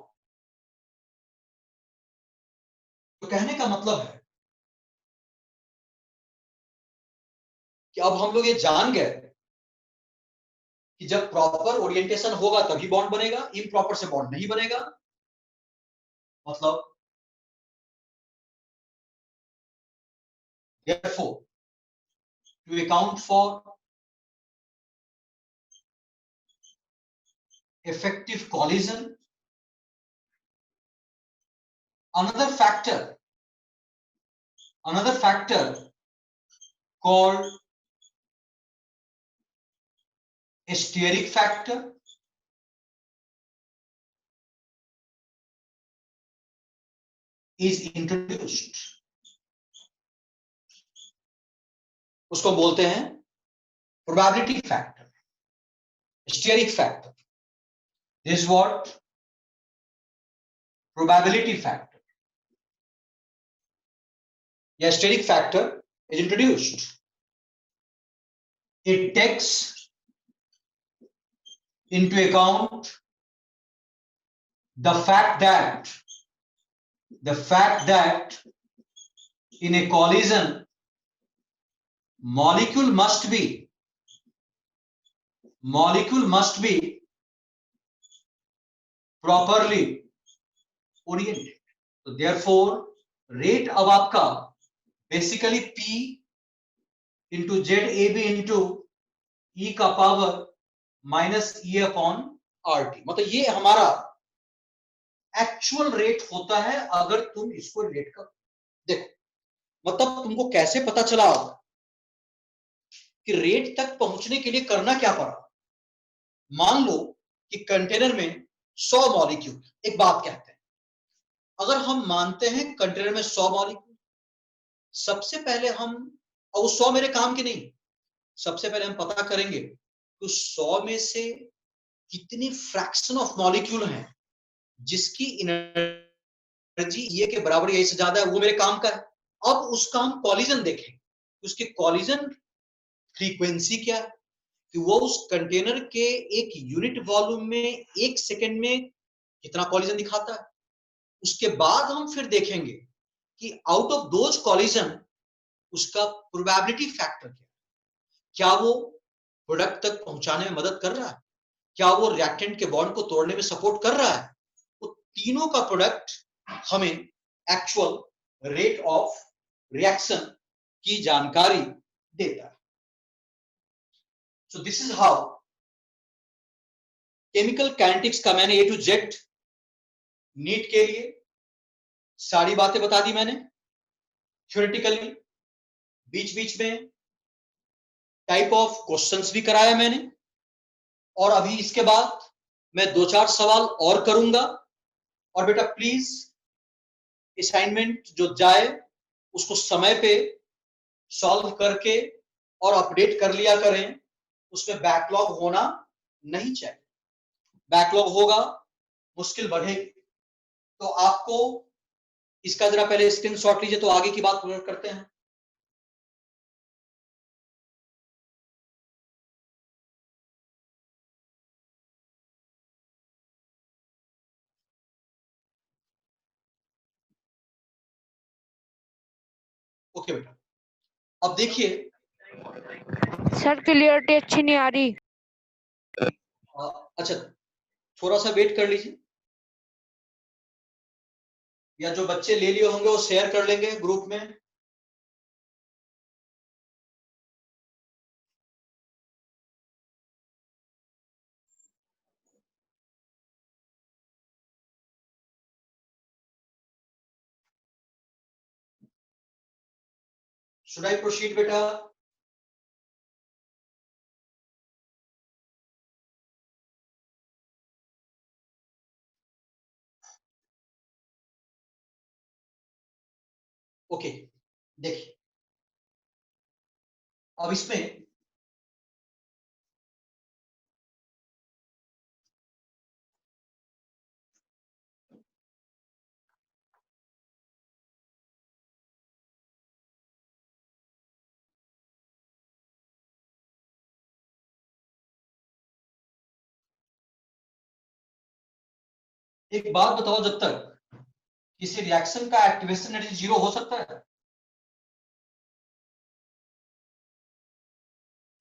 तो कहने का मतलब है कि अब हम लोग ये जान गए कि जब प्रॉपर ओरिएंटेशन होगा तभी बॉन्ड बनेगा, इम्प्रॉपर से बॉन्ड नहीं बनेगा। मतलब therefore to account for effective collision, another factor called steric factor is introduced, उसको बोलते हैं probability factor, steric factor. This is what probability factor, या steric factor is introduced. It takes into account the fact that in a collision molecule must be properly oriented. So therefore rate अब आपका basically P into ZAB into E का power minus E upon RT, मतलब ये हमारा एक्चुअल रेट होता है अगर तुम इसको रेट कर देखो। मतलब तुमको कैसे पता चला होगा कि रेट तक पहुंचने के लिए करना क्या पड़ा। मान लो कि कंटेनर में 100 मॉलिक्यूल, एक बात कहते हैं, अगर हम मानते हैं कंटेनर में 100 मॉलिक्यूल, सबसे पहले हम, और 100 मेरे काम के नहीं, सबसे पहले हम पता करेंगे तो 100 में से कितनी फ्रैक्शन ऑफ मॉलिक्यूल हैं जिसकी एनर्जी ये के बराबर या इससे ज्यादा है, वो मेरे काम का है। अब उसका हम कॉलिजन देखें, उसके कॉलिजन फ्रीक्वेंसी क्या है, कि वो उस कंटेनर के एक यूनिट वॉल्यूम में 1 सेकेंड में कितना कॉलिजन दिखाता है। उसके बाद हम फिर देखेंगे कि आउट ऑफ दोज कॉलिजन उसका प्रोबेबिलिटी फैक्टर क्या है, क्या वो प्रोडक्ट तक पहुंचाने में मदद कर रहा है, क्या वो रिएक्टेंट के बॉन्ड को तोड़ने में सपोर्ट कर रहा है। वो तीनों का प्रोडक्ट हमें एक्चुअल रेट ऑफ रिएक्शन की जानकारी देता है। So this is how chemical kinetics का मैंने A to Z नीट के लिए सारी बातें बता दी मैंने थ्योरेटिकली, बीच बीच में टाइप ऑफ क्वेश्चंस भी कराया मैंने, और अभी इसके बाद मैं 2-4 सवाल और करूंगा। और बेटा प्लीज असाइनमेंट जो जाए उसको समय पे सॉल्व करके और अपडेट कर लिया करें, उसमें बैकलॉग होना नहीं चाहिए। बैकलॉग होगा मुश्किल बढ़ेगी। तो आपको इसका जरा पहले स्क्रीनशॉट लीजिए, तो आगे की बात करते हैं। ओके बेटा, अब देखिए, सर क्लियरिटी अच्छी नहीं आ रही। अच्छा थोड़ा सा वेट कर लीजिए, या जो बच्चे ले लिए होंगे वो शेयर कर लेंगे ग्रुप में। शुड आई प्रोसीड बेटा? ओके, देखिए अब इसमें एक बात बताओ, जब तक किसी रिएक्शन का एक्टिवेशन एनर्जी 0 हो सकता है?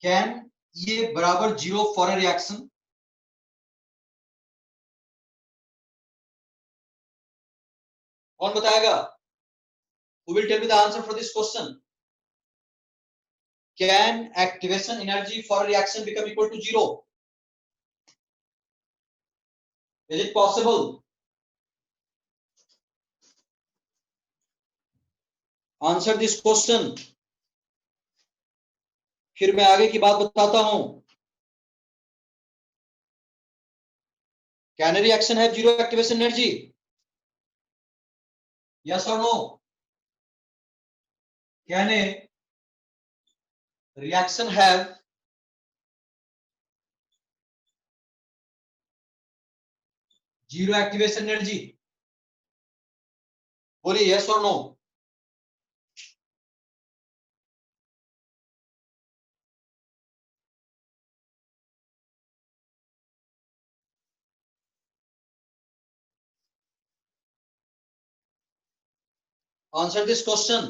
कैन ये बराबर 0 फॉर ए रिएक्शन? कौन बताएगा? Who will tell me the answer for this question? Can activation energy for a reaction become equal to 0? Is it possible? Answer this question. फिर मैं आगे की बात बताता हूं। Can a reaction have 0 activation energy? Yes or no? Can a reaction have 0 activation energy? बोलिए yes or no? Answer this question.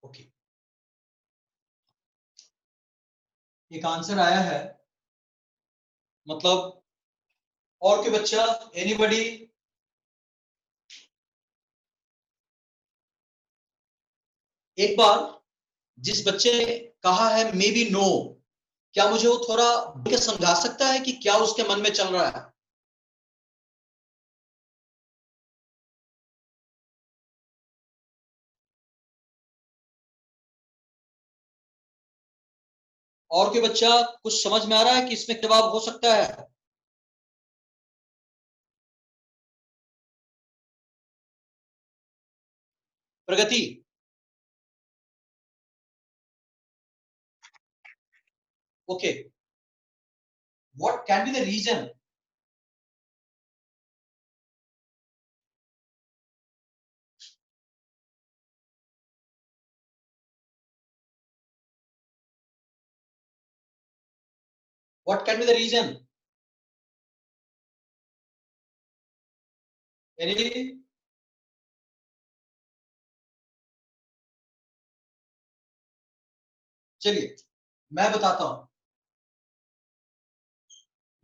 Okay. एक आंसर आया है, मतलब और कोई बच्चा, एनीबडी? एक बार जिस बच्चे ने कहा है मे बी नो, क्या मुझे वो थोड़ा समझा सकता है कि क्या उसके मन में चल रहा है? और कोई बच्चा, कुछ समझ में आ रहा है कि इसमें जवाब हो सकता है? Pragati? Okay, what can be the reason? What can be the reason? Any? चलिए मैं बताता हूं।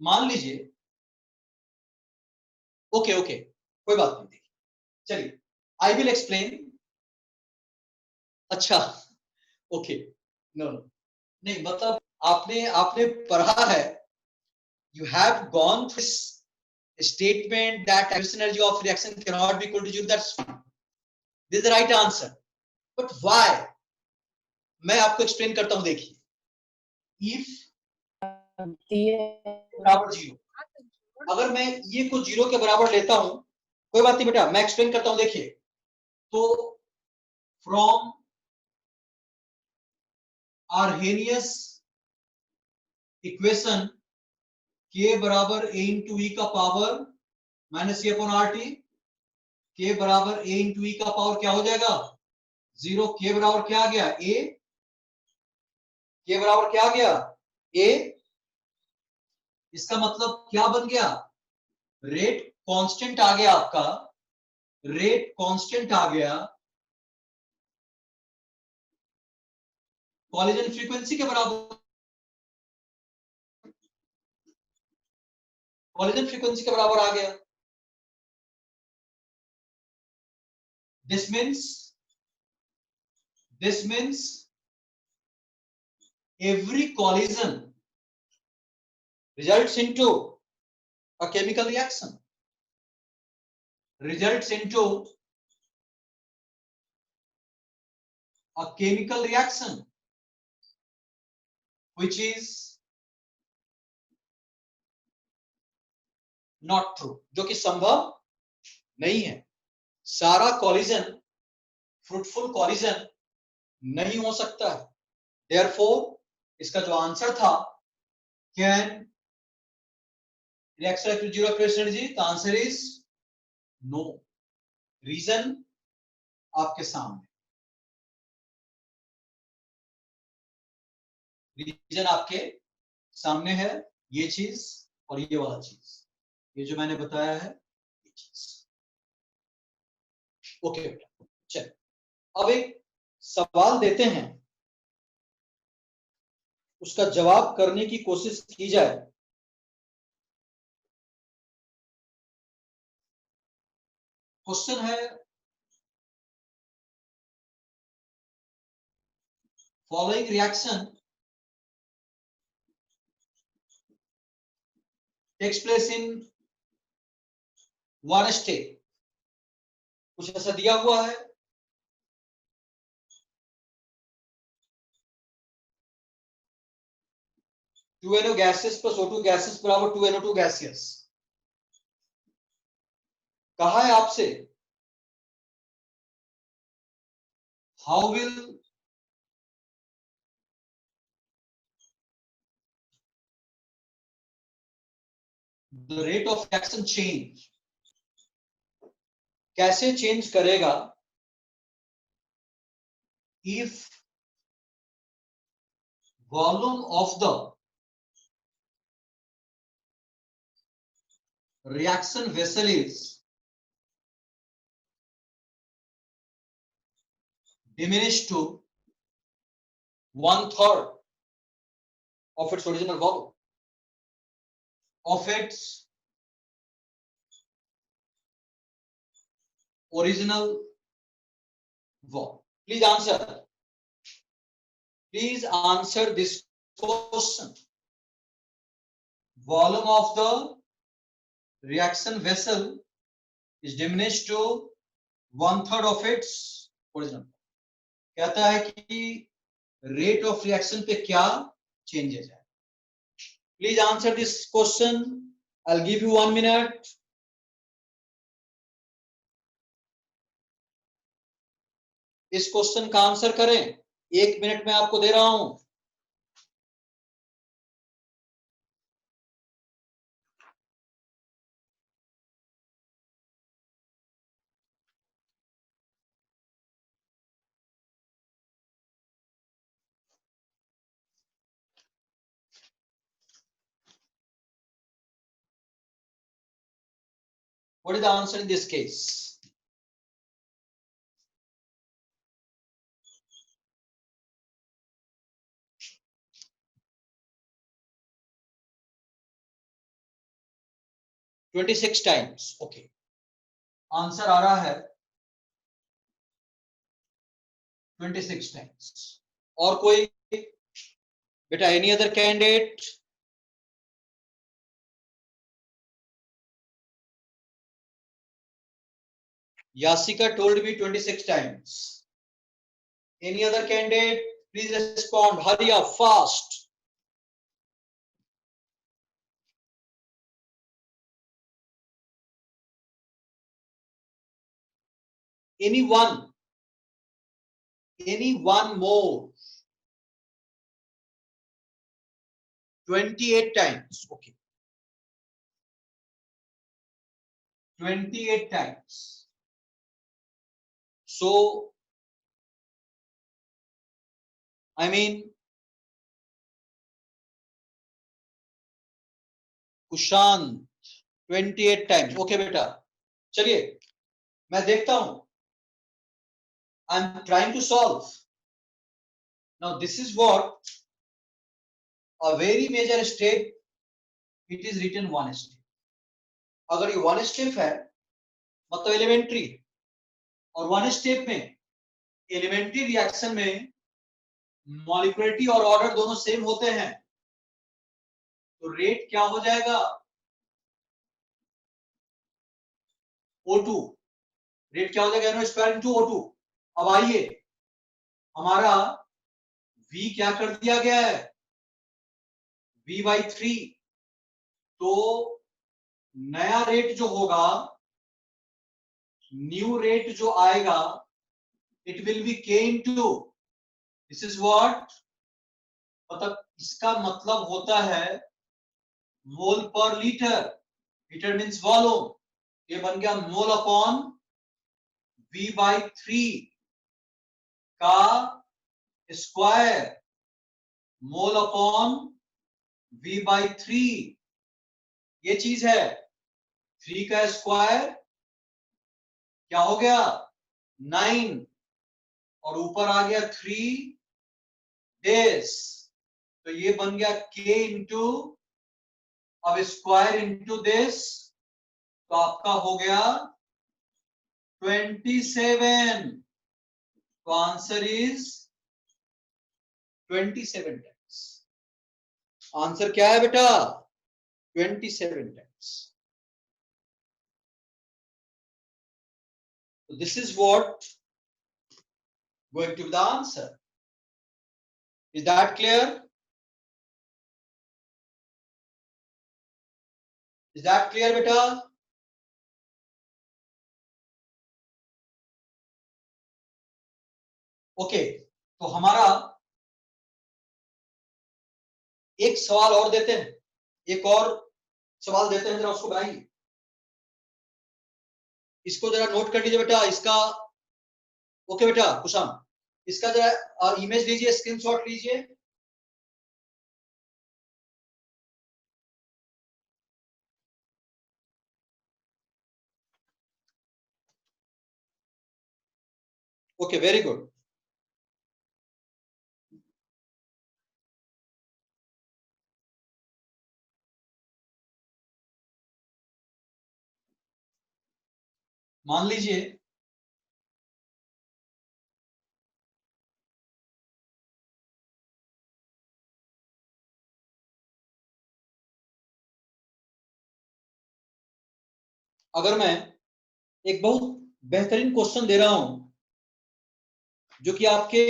मान लीजिए ओके ओके, कोई बात नहीं, चलिए आई विल एक्सप्लेन। अच्छा, ओके, नो नो, नहीं मतलब आपने आपने पढ़ा है, you have gone through this statement that absolute energy of reaction cannot be equal to zero, that's fine, this is the right answer, but why? मैं आपको एक्सप्लेन करता हूं, देखिए, if बराबर जीरो, अगर मैं ये को जीरो के बराबर लेता हूं, कोई बात नहीं बेटा, मैं एक्सप्लेन करता हूं, देखिए, तो फ्रॉम आर्हेनियस इक्वेशन के बराबर ए इंटू ई का power minus C upon R T, के बराबर ए इंटू ई का पावर क्या हो जाएगा, जीरो, के बराबर क्या आ गया, ए, के बराबर क्या आ गया, ए, इसका मतलब क्या बन गया, रेट कांस्टेंट आ गया आपका, रेट कांस्टेंट आ गया, कॉलिजन फ्रीक्वेंसी के बराबर, कॉलिजन फ्रीक्वेंसी के बराबर आ गया, this means every collision results into a chemical reaction, results into a chemical reaction which is not true, जो कि संभव नहीं है, सारा कॉलिजन फ्रूटफुल कॉलिजन नहीं हो सकता है, देयरफॉर इसका जो आंसर था, can reaction equal zero express energy, the answer is no, reason आपके सामने, रीजन आपके सामने है, ये चीज और ये वाला चीज, ये जो मैंने बताया है ये चीज, ओके बेटा, चल अब एक सवाल देते हैं, उसका जवाब करने की कोशिश की जाए। क्वेश्चन है, following reaction takes place in one state, कुछ ऐसा दिया हुआ है, two NO gases plus O2 gases बराबर 2NO2 गैसियस, कहा है आपसे how will the rate of reaction change, कैसे चेंज करेगा if volume of the reaction vessel is diminished to 1/3 of its original volume, of its original volume. Please answer this question. Volume of the reaction vessel is diminished to 1/3 of its original. कहता है कि रेट ऑफ रिएक्शन पे क्या चेंजेस है, please answer this question, I will give you 1 minute. इस क्वेश्चन का आंसर करें, 1 मिनट में आपको दे रहा हूं। What is the answer in this case? 26 times. Okay, answer आ रहा है 26 टाइम्स। और कोई बेटा, any other candidate? Yasika told me 26 times. Any other candidate? Please respond. Hurry up, fast. Anyone? Anyone more? 28 times. Okay. 28 times. So, I mean, Kushant 28 times. Okay बेटा, चलिए मैं देखता हूं. I'm trying to solve. Now this is what a very major step. It is written one step. अगर ये one step है मतलब एलिमेंट्री, और वन स्टेप में एलिमेंट्री रिएक्शन में मॉलिक्युलरिटी और ऑर्डर दोनों सेम होते हैं, तो रेट क्या हो जाएगा? O2। रेट क्या हो जाएगा? NO square into O2। अब आइए, हमारा V क्या कर दिया गया है? V/3। तो नया रेट जो होगा, न्यू रेट जो आएगा, it will be K into, this is what, मतलब इसका मतलब होता है मोल per litre. Litre means volume. ये बन गया मोल अपॉन V/3 का स्क्वायर, मोल अपॉन V/3। ये चीज है 3 का स्क्वायर क्या हो गया? 9, और ऊपर आ गया 3 डेज, तो ये बन गया K इंटू, अब स्क्वायर इंटू दिस, तो आपका हो गया 27। तो आंसर इज 27 टाइम्स। आंसर क्या है बेटा? 27 times. So this is what going to be the answer. Is that clear? Is that clear beta? Okay, तो हमारा एक सवाल और देते हैं, एक और सवाल देते हैं, जरा उसको बनाइए, इसको जरा नोट कर लीजिए बेटा इसका। ओके बेटा कुशाम, इसका जरा इमेज लीजिए, स्क्रीनशॉट लीजिए। Okay, very good. मान लीजिए अगर मैं एक बहुत बेहतरीन क्वेश्चन दे रहा हूं, जो कि आपके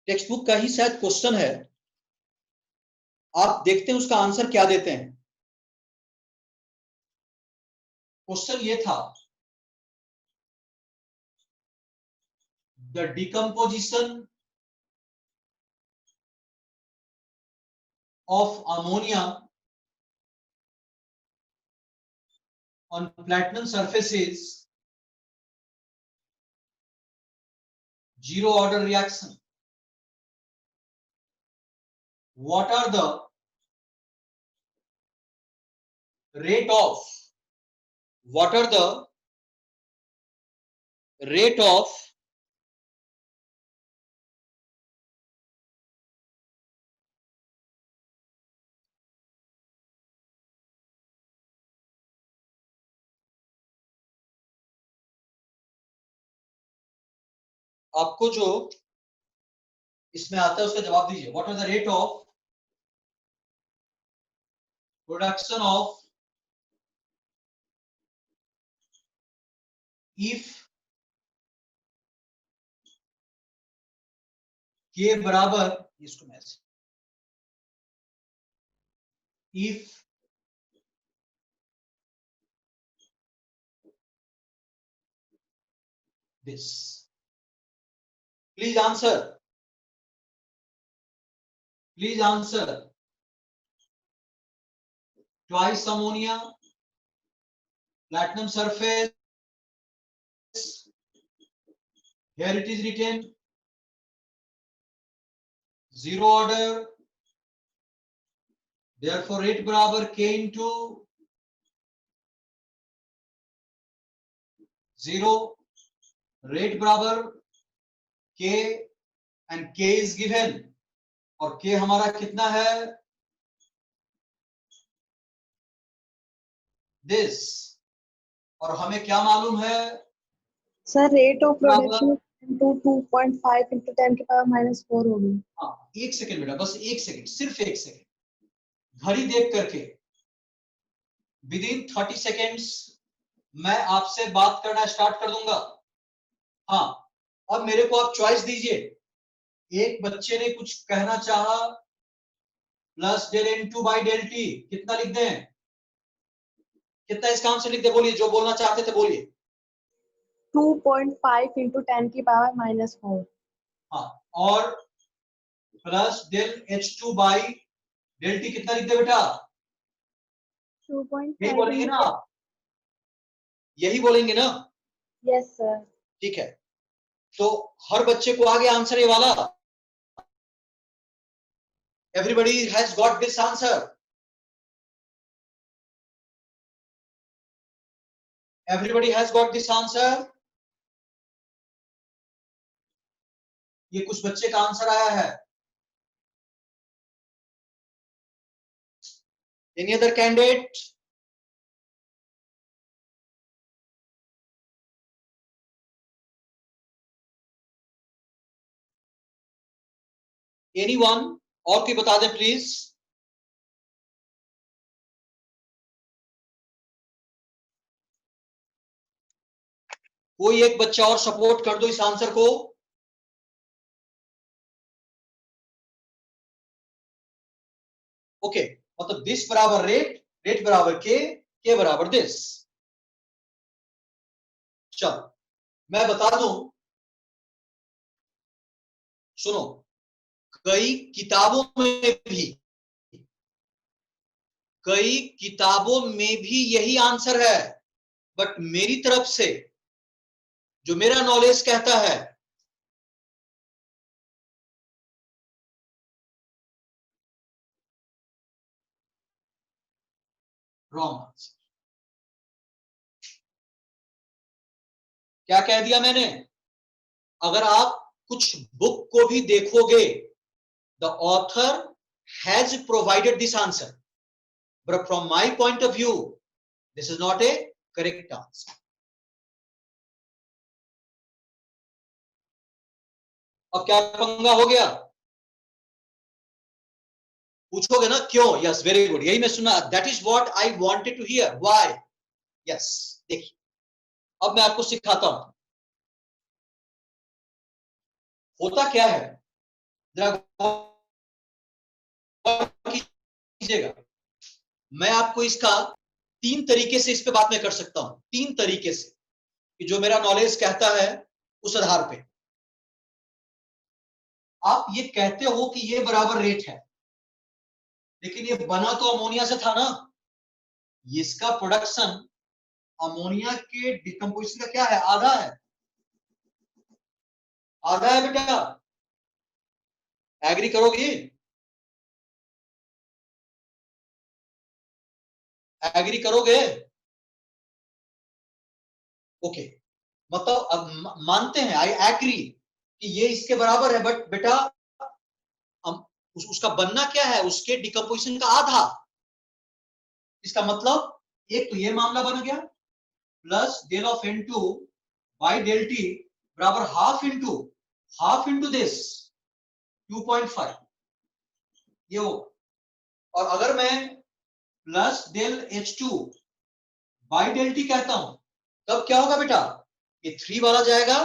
टेक्स्ट बुक का ही शायद क्वेश्चन है, आप देखते हैं उसका आंसर क्या देते हैं। क्वेश्चन ये था, the decomposition of ammonia on platinum surfaces, zero order reaction. What are the rate of, what are the rate of आपको जो इसमें आता है उसका जवाब दीजिए। What is the rate of production of if के बराबर, इसको मैं if this, please answer, please answer. Twice ammonia, platinum surface, here it is written zero order, therefore rate बराबर k into 0, rate बराबर k and k is given, और k हमारा कितना है this, और हमें क्या मालूम है सर रेट ऑफ बराबर, प्रोडक्शन टू 2.5 into 10 की पावर -4 होगी। हाँ एक सेकेंड बेटा, बस एक सेकेंड, सिर्फ एक सेकेंड, घड़ी देख करके विद इन 30 सेकेंड्स मैं आपसे बात करना स्टार्ट कर दूंगा। हाँ, अब मेरे को आप चॉइस दीजिए। एक बच्चे ने कुछ कहना चाहा, plus del N2 by del T, कितना लिख दें, कितना इसका आंसर लिख दे, बोलिए जो बोलना चाहते थे बोलिए। 2.5 into 10 की पावर -4। हाँ, और plus del H2 by del T कितना लिख दे बेटा, 2.5 यही बोलेंगे ना आप, यही बोलेंगे ना? Yes sir. ठीक है, तो हर बच्चे को आ गया आंसर ये वाला? Everybody has got this answer. Everybody has got this answer. ये कुछ बच्चे का आंसर आया है। Any other candidate? Anyone? और कोई बता दे प्लीज। कोई एक बच्चा और सपोर्ट कर दो इस आंसर को। ओके, मतलब दिस बराबर रेट, रेट बराबर के बराबर दिस। चलो मैं बता दूं, सुनो, कई किताबों में भी यही आंसर है, बट मेरी तरफ से जो मेरा नॉलेज कहता है, रॉन्ग आंसर। क्या कह दिया मैंने? अगर आप कुछ बुक को भी देखोगे, the author has provided this answer, but from my point of view this is not A correct answer. अब क्या पंगा हो गया? पूछोगे ना क्यों? यस, वेरी गुड, यही मैं सुना, that is what I wanted to hear, why. Yes, देखिए अब मैं आपको सिखाता हूं होता क्या है, जरा कीजिएगा। मैं आपको इसका 3 तरीके से इस पे बात मैं कर सकता हूं, 3 तरीके से, कि जो मेरा नॉलेज कहता है उस आधार पे। आप ये कहते हो कि ये बराबर रेट है, लेकिन ये बना तो अमोनिया से था ना, इसका प्रोडक्शन अमोनिया के डिकम्पोजिशन का क्या है, आधा है, आधा है बेटा। एग्री करोगे? एग्री करोगे? ओके, मतलब अब मानते हैं, आई एग्री कि ये इसके बराबर है, बट बेटा उसका बनना क्या है, उसके डिकम्पोजिशन का आधा। इसका मतलब एक तो ये मामला बन गया, plus del of N2 by del T बराबर half into half into this 2.5 ये हो। और अगर मैं plus del H2 by del T कहता हूं तब क्या होगा बेटा, ये 3 वाला जाएगा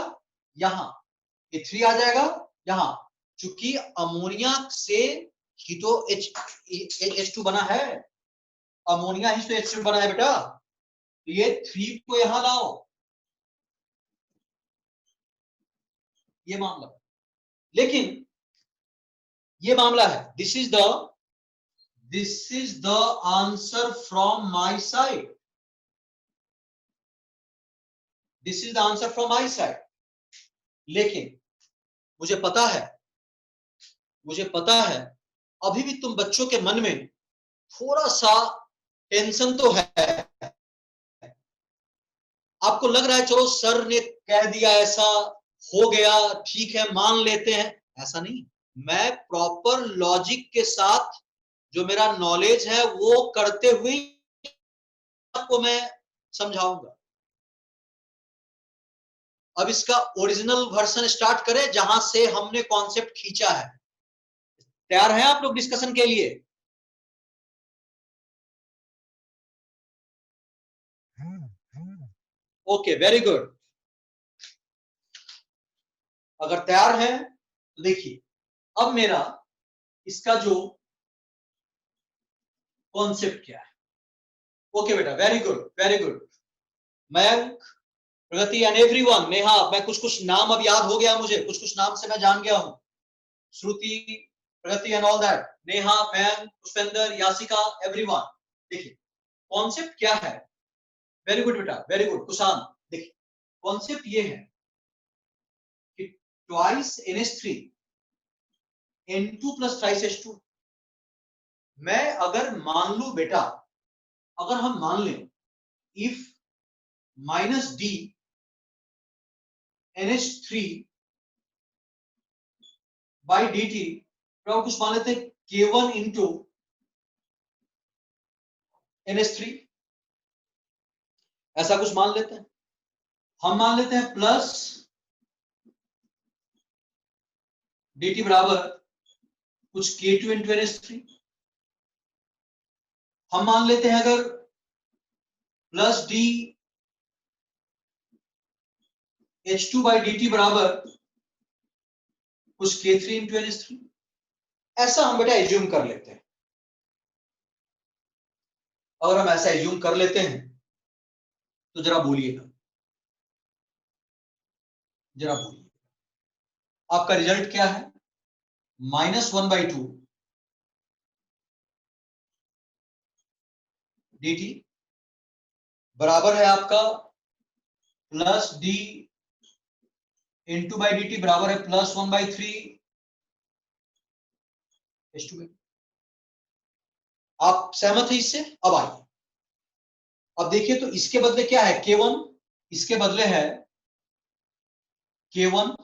यहां, ये 3 आ जाएगा यहां, चूंकि अमोनिया से ही तो H2 बना है, अमोनिया ही तो H2 बना है बेटा, तो ये 3 को यहां लाओ, ये मामला। लेकिन ये मामला है, this is the answer from my side, this is the answer from my side. लेकिन मुझे पता है अभी भी तुम बच्चों के मन में थोड़ा सा टेंशन तो है, आपको लग रहा है चलो सर ने कह दिया ऐसा हो गया, ठीक है मान लेते हैं। ऐसा नहीं, मैं प्रॉपर लॉजिक के साथ जो मेरा नॉलेज है वो करते हुए आपको मैं समझाऊंगा। अब इसका ओरिजिनल वर्जन स्टार्ट करें जहां से हमने कॉन्सेप्ट खींचा है। तैयार हैं आप लोग डिस्कशन के लिए? Okay, very good. अगर तैयार हैं तो देखिए, अब मेरा इसका जो कॉन्सेप्ट क्या है। ओके बेटा, very good very good. Mayank, Pragati and everyone, Neha, मैं कुछ नाम अब याद हो गया मुझे, कुछ नाम से मैं जान गया हूं। Shruti, Pragati and all that, Neha, Mayank, Pushpendra, Yasika, everyone. देखिए कॉन्सेप्ट क्या है। वेरी गुड बेटा, वेरी गुड। कुशान, देखिए कॉन्सेप्ट ये है कि twice NH3 N2 plus thrice H2। मैं अगर मान लू बेटा, अगर हम मान लें if minus D NH3 by dt, तो कुछ मान लेते हैं K1 इंटू NH3, ऐसा कुछ मान लेते हैं। हम मान लेते हैं प्लस dt बराबर कुछ K2 इंटू NH3। हम मान लेते हैं अगर plus D H2 by dt बराबर कुछ K3 इंटू NH3। ऐसा हम बेटा एज्यूम कर लेते हैं। अगर हम ऐसा एज्यूम कर लेते हैं तो जरा बोलिएगा, जरा बोलिए आपका रिजल्ट क्या है। -1/2 dt बराबर है आपका plus D into by dt बराबर है +1/3 H2। आप सहमत हैं इससे? अब आइए, अब देखिए तो इसके बदले क्या है K1, इसके बदले है K1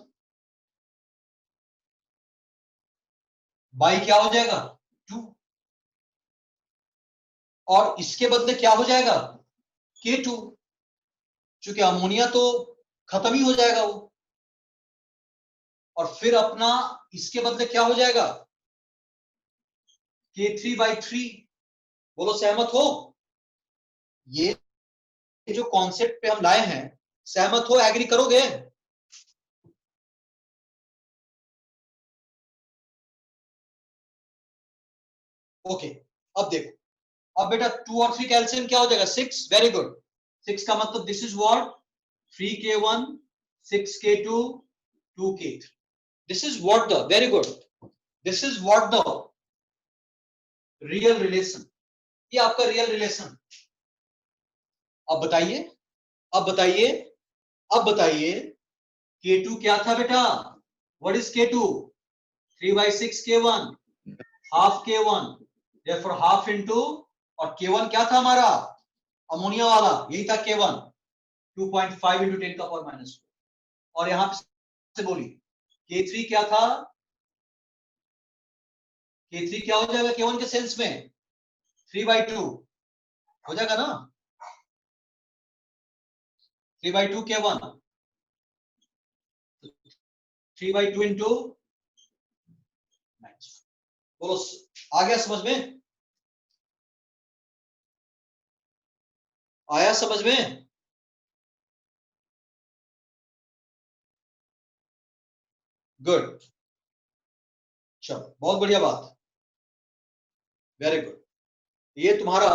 बाई क्या हो जाएगा 2, और इसके बदले क्या हो जाएगा K2, क्योंकि अमोनिया तो खत्म ही हो जाएगा वो। और फिर अपना इसके बदले क्या हो जाएगा K3/3। बोलो सहमत हो? ये जो कॉन्सेप्ट पे हम लाए हैं, सहमत हो, एग्री करोगे? ओके, अब देखो, अब बेटा 2 और 3 कैल्शियम क्या हो जाएगा 6। वेरी गुड, 6 का मतलब this is what 3K1 6K2 2K3। This is what the, very good, this is what the real relation. ये आपका रियल रिलेशन। अब बताइए, अब बताइए, अब बताइए K2 क्या था बेटा? What is K2? 3/6 K1, half K1, therefore half into, और K1 क्या था हमारा अमोनिया वाला, यही था K1 2.5 इंटू 10 का पावर -4। और यहां से बोली K3 क्या था, K3 क्या हो जाएगा K1 के सेंस में 3/2 हो जाएगा ना, 3/2 K1, 3/2 इंटू बोलो, आ गया समझ में? आया समझ में? गुड, चलो बहुत बढ़िया बात, वेरी गुड। ये तुम्हारा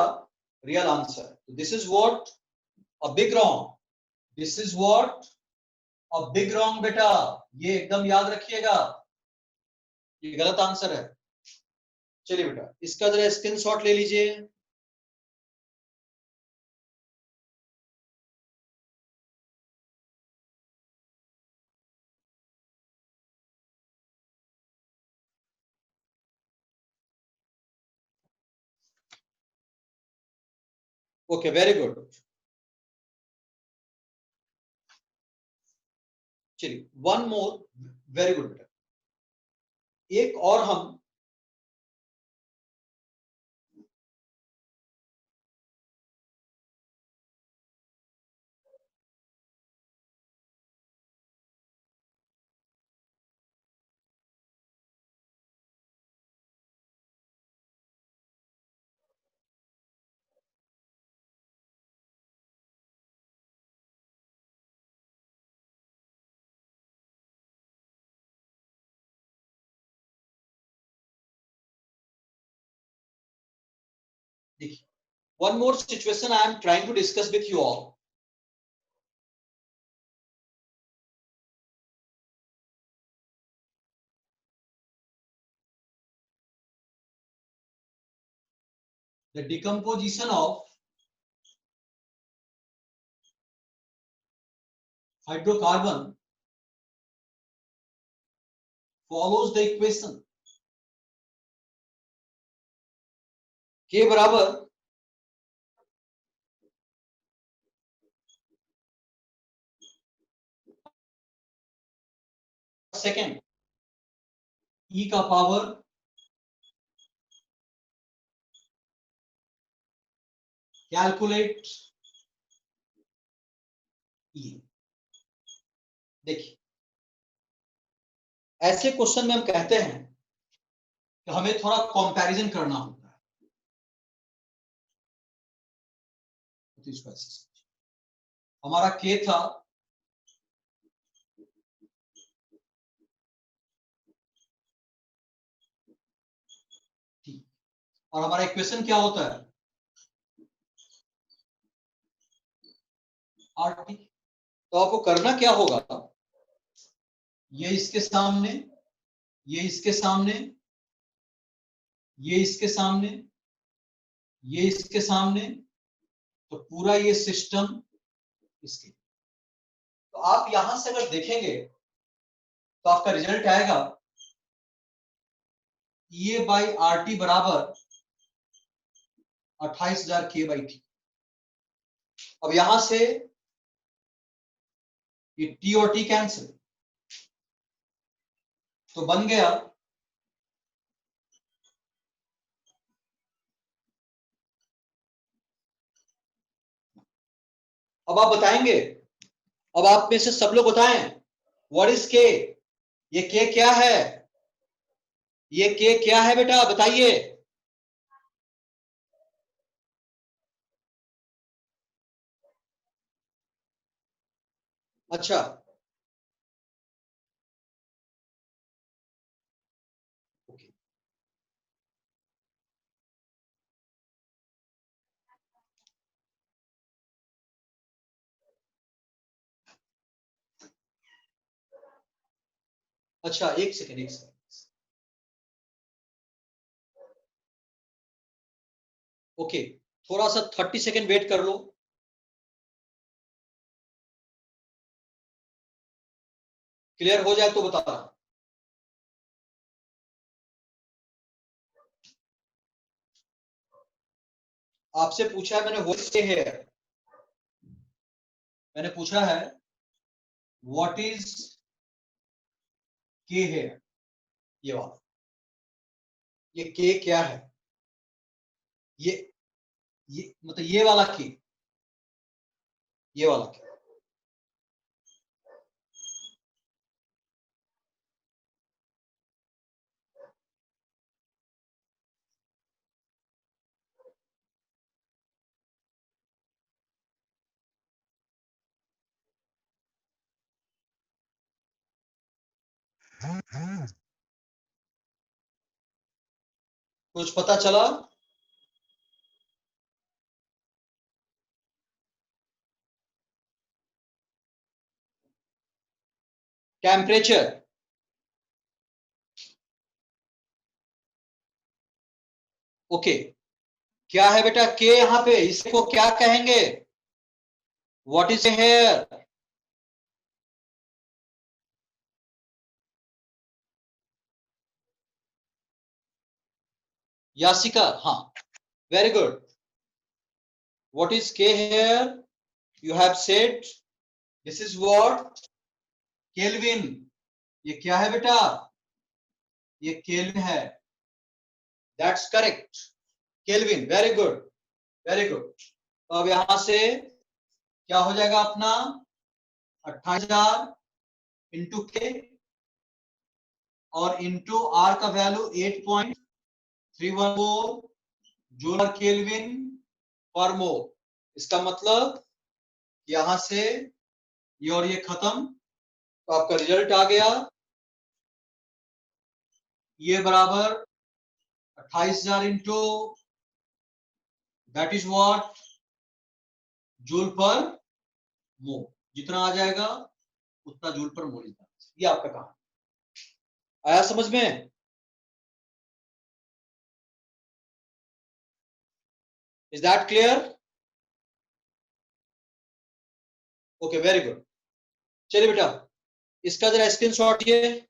real answer. This is what a big wrong, this is what a big wrong बेटा, ये एकदम याद रखिएगा, ये गलत आंसर है। चलिए बेटा इसका जरा स्क्रीनशॉट ले लीजिए। Okay very good. चलिए वन मोर, वेरी गुड बेटा, एक और हम देखिए, one more situation I am trying to discuss with you all. The decomposition of hydrocarbon follows the equation K बराबर सेकेंड E का पावर कैलकुलेट E। देखिए ऐसे क्वेश्चन में हम कहते हैं कि हमें थोड़ा कंपैरिजन करना होता है, तो इसको ऐसे समझिए। हमारा K था T, और हमारा इक्वेशन क्या होता है RT। तो आपको करना क्या होगा, ये इसके सामने, ये इसके सामने, ये इसके सामने, ये इसके सामने, तो पूरा ये सिस्टम इसके। तो आप यहां से अगर देखेंगे तो आपका रिजल्ट आएगा E बाई आर टी बराबर 28,000 K बाई T। अब यहां से ये T और T कैंसिल, तो बन गया अब आप बताएंगे, अब आप में से सब लोग बताएं व्हाट इज K, ये K क्या है, ये K क्या है बेटा बताइए। अच्छा ओके, अच्छा एक सेकेंड, एक सेकेंड, ओके थोड़ा सा 30 सेकेंड वेट कर लो। क्लियर हो जाए तो बता रहा। आपसे पूछा है मैंने व्हाट है, मैंने पूछा है व्हाट इज K है, ये वाला, ये K क्या है, ये मतलब ये वाला K, ये वाला K। कुछ पता चला? टेम्परेचर, ओके, क्या है बेटा के यहां पे, इसको क्या कहेंगे? What is here? यासिका, हाँ, very good. What is K here? You have said this is what? Kelvin. ये क्या है बेटा? ये केल्विन है. That's correct. Kelvin, very good, very good. तो अब यहां से क्या हो जाएगा अपना? 28,000 इंटू के और इंटू आर का वैल्यू 8.314 जूल केल्विन पर मोल. इसका मतलब यहां से ये और ये खत्म, तो आपका रिजल्ट आ गया, ये बराबर 28,000 into, that is what, joule पर मोल. जितना आ जाएगा उतना जूल पर मोल. ये आपका काम आया समझ में? Is that clear? Okay, very good. चलिए बेटा, इसका जरा स्क्रीनशॉट लिए,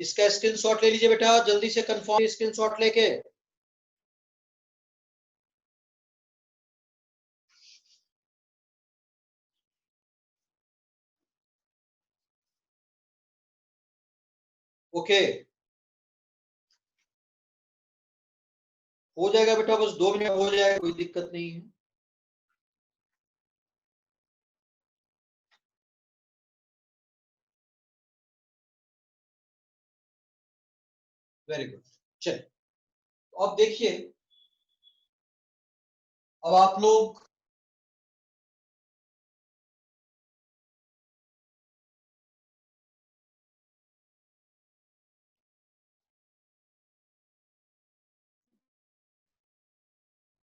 इसका स्क्रीनशॉट ले लीजिए बेटा, जल्दी से कंफर्म स्क्रीनशॉट लेके. ओके, हो जाएगा बेटा, बस 2 मिनट हो जाएगा, कोई दिक्कत नहीं है. Very good. चलिए, अब देखिए, अब आप लोग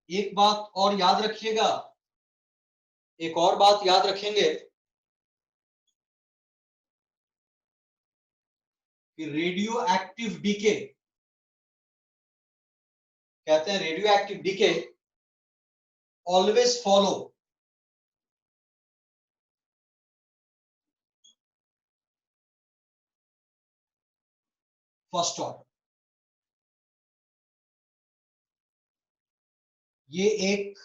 एक बात और याद रखिएगा, एक और बात याद रखेंगे कि रेडियो एक्टिव डीके, कहते हैं radioactive decay always follow first order. ये एक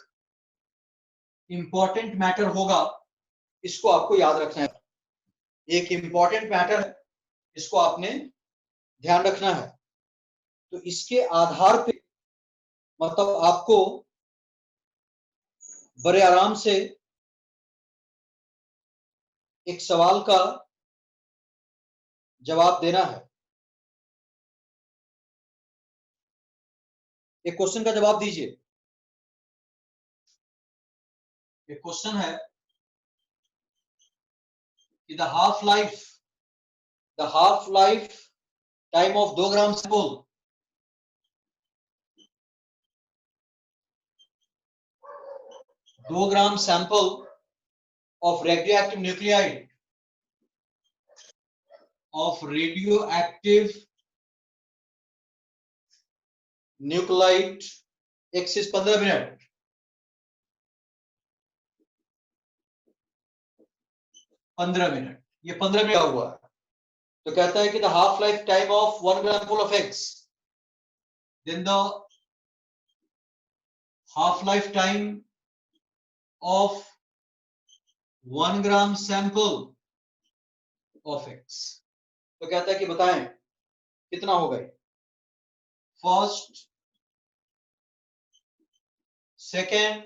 इंपॉर्टेंट मैटर होगा, इसको आपको याद रखना है. एक इंपॉर्टेंट मैटर है, इसको आपने ध्यान रखना है. तो इसके आधार पे मतलब आपको बड़े आराम से एक सवाल का जवाब देना है. एक क्वेश्चन का जवाब दीजिए. एक क्वेश्चन है कि the half life time of 2 gram sample, 2 gram sample of radioactive nuclide x is 15 minute. 15 minute, ये 15 मिनट हुआ है. तो कहता है कि the half life time of 1 gram full of X, then the half life time of 1 gram sample of X. तो कहता है कि बताएं कितना होगा. First, second,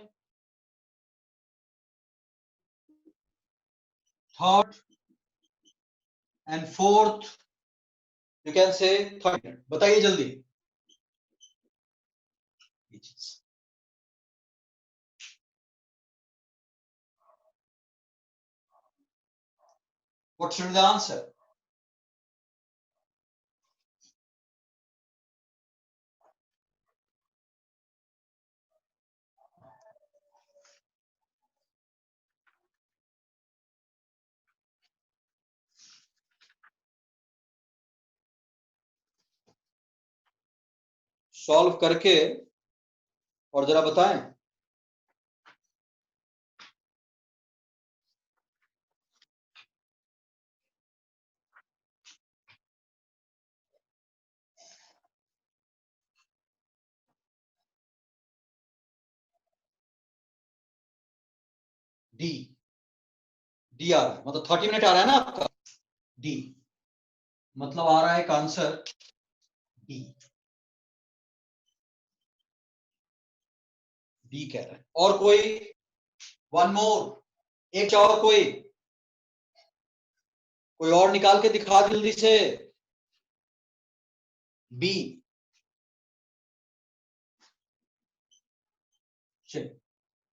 third and fourth, you can say 30 minute. बताइए जल्दी. What should be the answer? Solve करके और जरा बताएं। डी, डी आ रहा है, मतलब 30 मिनट आ रहा है ना आपका। डी मतलब आ रहा है एक आंसर डी, डी कह रहा है। और कोई? वन मोर, एक और कोई और निकाल के दिखा जल्दी से। बी।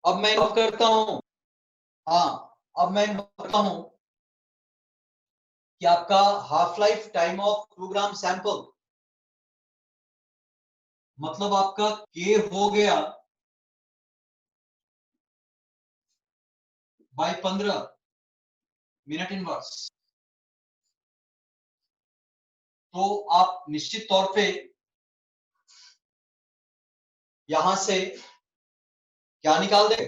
अब मैं नोट करता हूं। हाँ, अब मैं नोट करता हूं कि आपका half life time of program sample मतलब आपका के हो गया बाय 15 मिनट इनवर्स। तो आप निश्चित तौर पे यहां से क्या निकाल देंगे?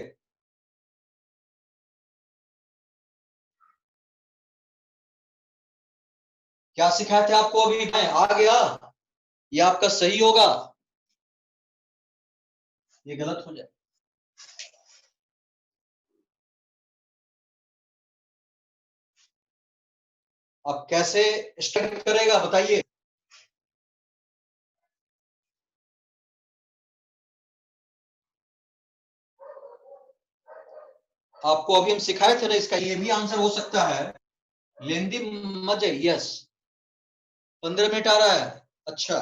क्या सिखाए थे आपको अभी? आ गया? ये आपका सही होगा, ये गलत हो जाए। अब कैसे स्टार्ट करेगा बताइए? आपको अभी हम सिखाए थे ना, इसका ये भी आंसर हो सकता है। लेंदी मत जाइए। यस, 15 मिनट आ रहा है। अच्छा,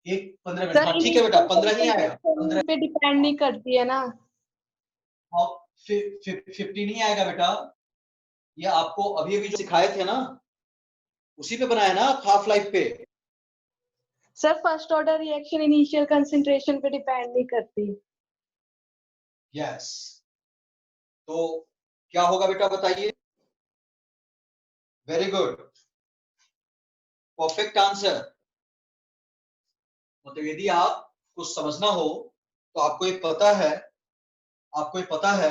एक 15 मिनट, सर हाँ ठीक है बेटा, 15 ही आएगा। 15 पे डिपेंड नहीं करती है ना। 50 नहीं आएगा बेटा। ये आपको अभी अभी जो सिखाए थे ना, उसी पे बनाया ना हाफ लाइफ पे। Sir first order reaction initial concentration पे डिपेंड नहीं करती। यस, तो क्या होगा बेटा बताइए? Very good, perfect answer. मतलब यदि आप कुछ समझना हो तो आपको ये पता है, आपको ये पता है।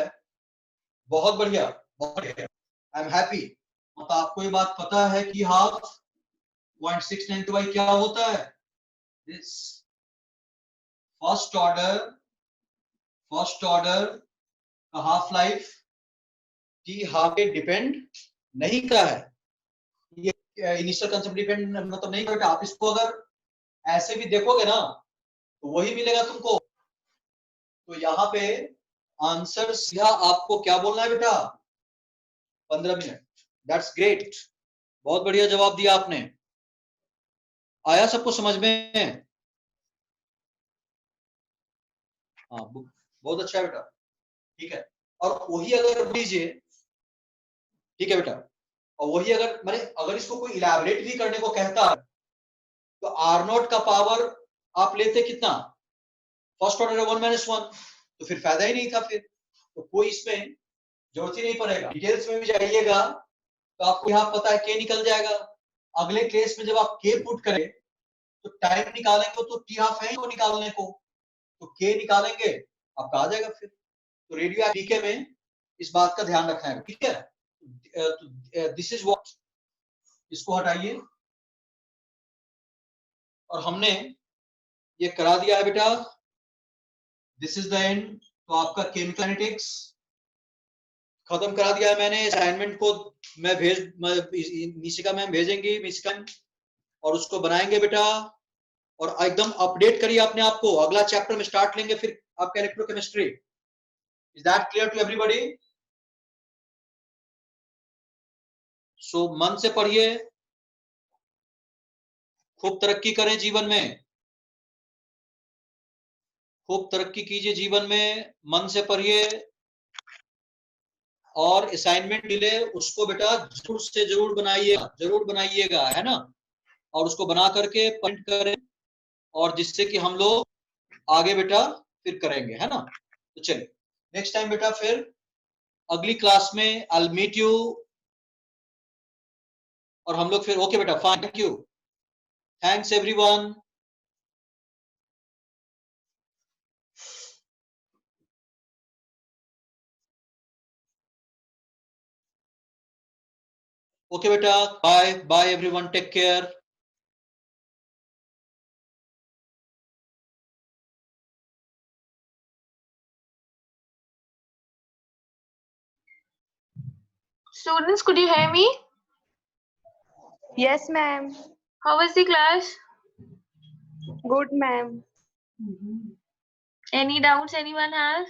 बहुत बढ़िया, बहुत बढ़िया, आई एम हैप्पी। मतलब आपको ये बात पता है कि हाफ 0.692 क्या होता है। दिस फर्स्ट ऑर्डर का हाफ लाइफ की हाफ पे डिपेंड नहीं का है। ये इनिशियल कंसेप्ट डिपेंड मतलब नहीं करता। आप इसको अगर ऐसे भी देखोगे ना तो वही मिलेगा तुमको। तो यहाँ पे आंसर सीधा आपको क्या बोलना है बेटा? 15 मिनट। दैट्स ग्रेट, बहुत बढ़िया जवाब दिया आपने। आया सबको समझ में? हाँ, बहुत अच्छा है बेटा, ठीक है। और वही अगर लीजिए, ठीक है बेटा, और वही अगर मैंने अगर इसको कोई इलैबोरेट भी करने को कहता है तो आर नॉट का पावर आप लेते कितना? फर्स्ट ऑर्डर 1 - 1, तो फिर फायदा ही नहीं था फिर। तो कोई इसमें जरूरत ही नहीं पड़ेगा। डिटेल्स में भी जाइएगा तो आपको यहाँ पता है के निकल जाएगा। अगले केस में जब आप के पुट करें तो टाइम निकालेंगे तो टी हाफ है को निकालने को, तो के निकालेंगे आपका आ जाएगा फिर। तो रेडियो डीके में इस बात का ध्यान रखना है, ठीक है। दिस इज व्हाट, इसको हटाइए। और हमने ये करा दिया है बेटा, दिस इज द एंड। तो आपका केमिकल एनालिटिक्स खत्म करा दिया है मैंने। असाइनमेंट को मैं निशिका मैम भेजेंगी, निशिका, और उसको बनाएंगे बेटा। और एकदम अपडेट करिए अपने आप को। अगला चैप्टर में स्टार्ट लेंगे फिर आपका electrochemistry. Is that clear to everybody? So मन से पढ़िए, खूब तरक्की करें जीवन में, खूब तरक्की कीजिए जीवन में। मन से पढ़िए, और असाइनमेंट डिले उसको बेटा जरूर से जरूर बनाइएगा, है ना, और उसको बना करके प्रिंट करें, और जिससे कि हम लोग आगे बेटा फिर करेंगे, है ना। तो चलिए नेक्स्ट टाइम बेटा फिर अगली क्लास में आई विल मीट यू, और हम लोग फिर ओके बेटा, fine, thank you, thanks everyone. Okay बेटा, bye bye everyone, take care. Students, could you hear me? Yes, ma'am. How was the class? Good, ma'am. Any doubts anyone has?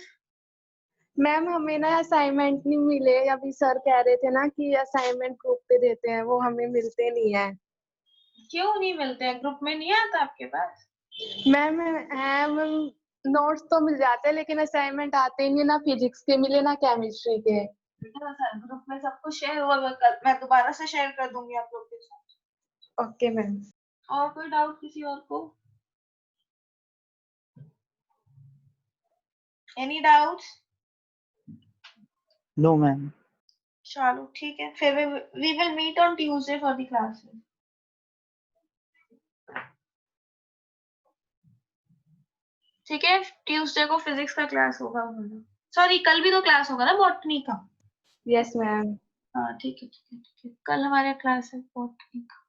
Ma'am हमें ना असाइनमेंट नहीं मिले, अभी सर कह रहे थे ना कि असाइनमेंट ग्रुप पे देते हैं, वो हमें मिलते नहीं है। क्यों नहीं मिलते हैं? ग्रुप में नहीं आता आपके पास? मैम है मैम, नोट्स तो मिल जाते हैं लेकिन असाइनमेंट आते ही नहीं, ना फिजिक्स के मिले ना केमिस्ट्री के। सर ग्रुप में सब कुछ शेयर हुआ, मैं दोबारा से शेयर कर दूंगी आप लोग के साथ। Okay ma'am. और कोई डाउट किसी और को? Any doubts? No ma'am. चलो ठीक है, फिर we will meet on Tuesday for the classes. ठीक है, ट्यूसडे को फिजिक्स का क्लास होगा। सॉरी, कल भी तो क्लास होगा ना बॉटनी का? Yes ma'am. हाँ ठीक है, कल हमारा क्लास है बॉटनी का।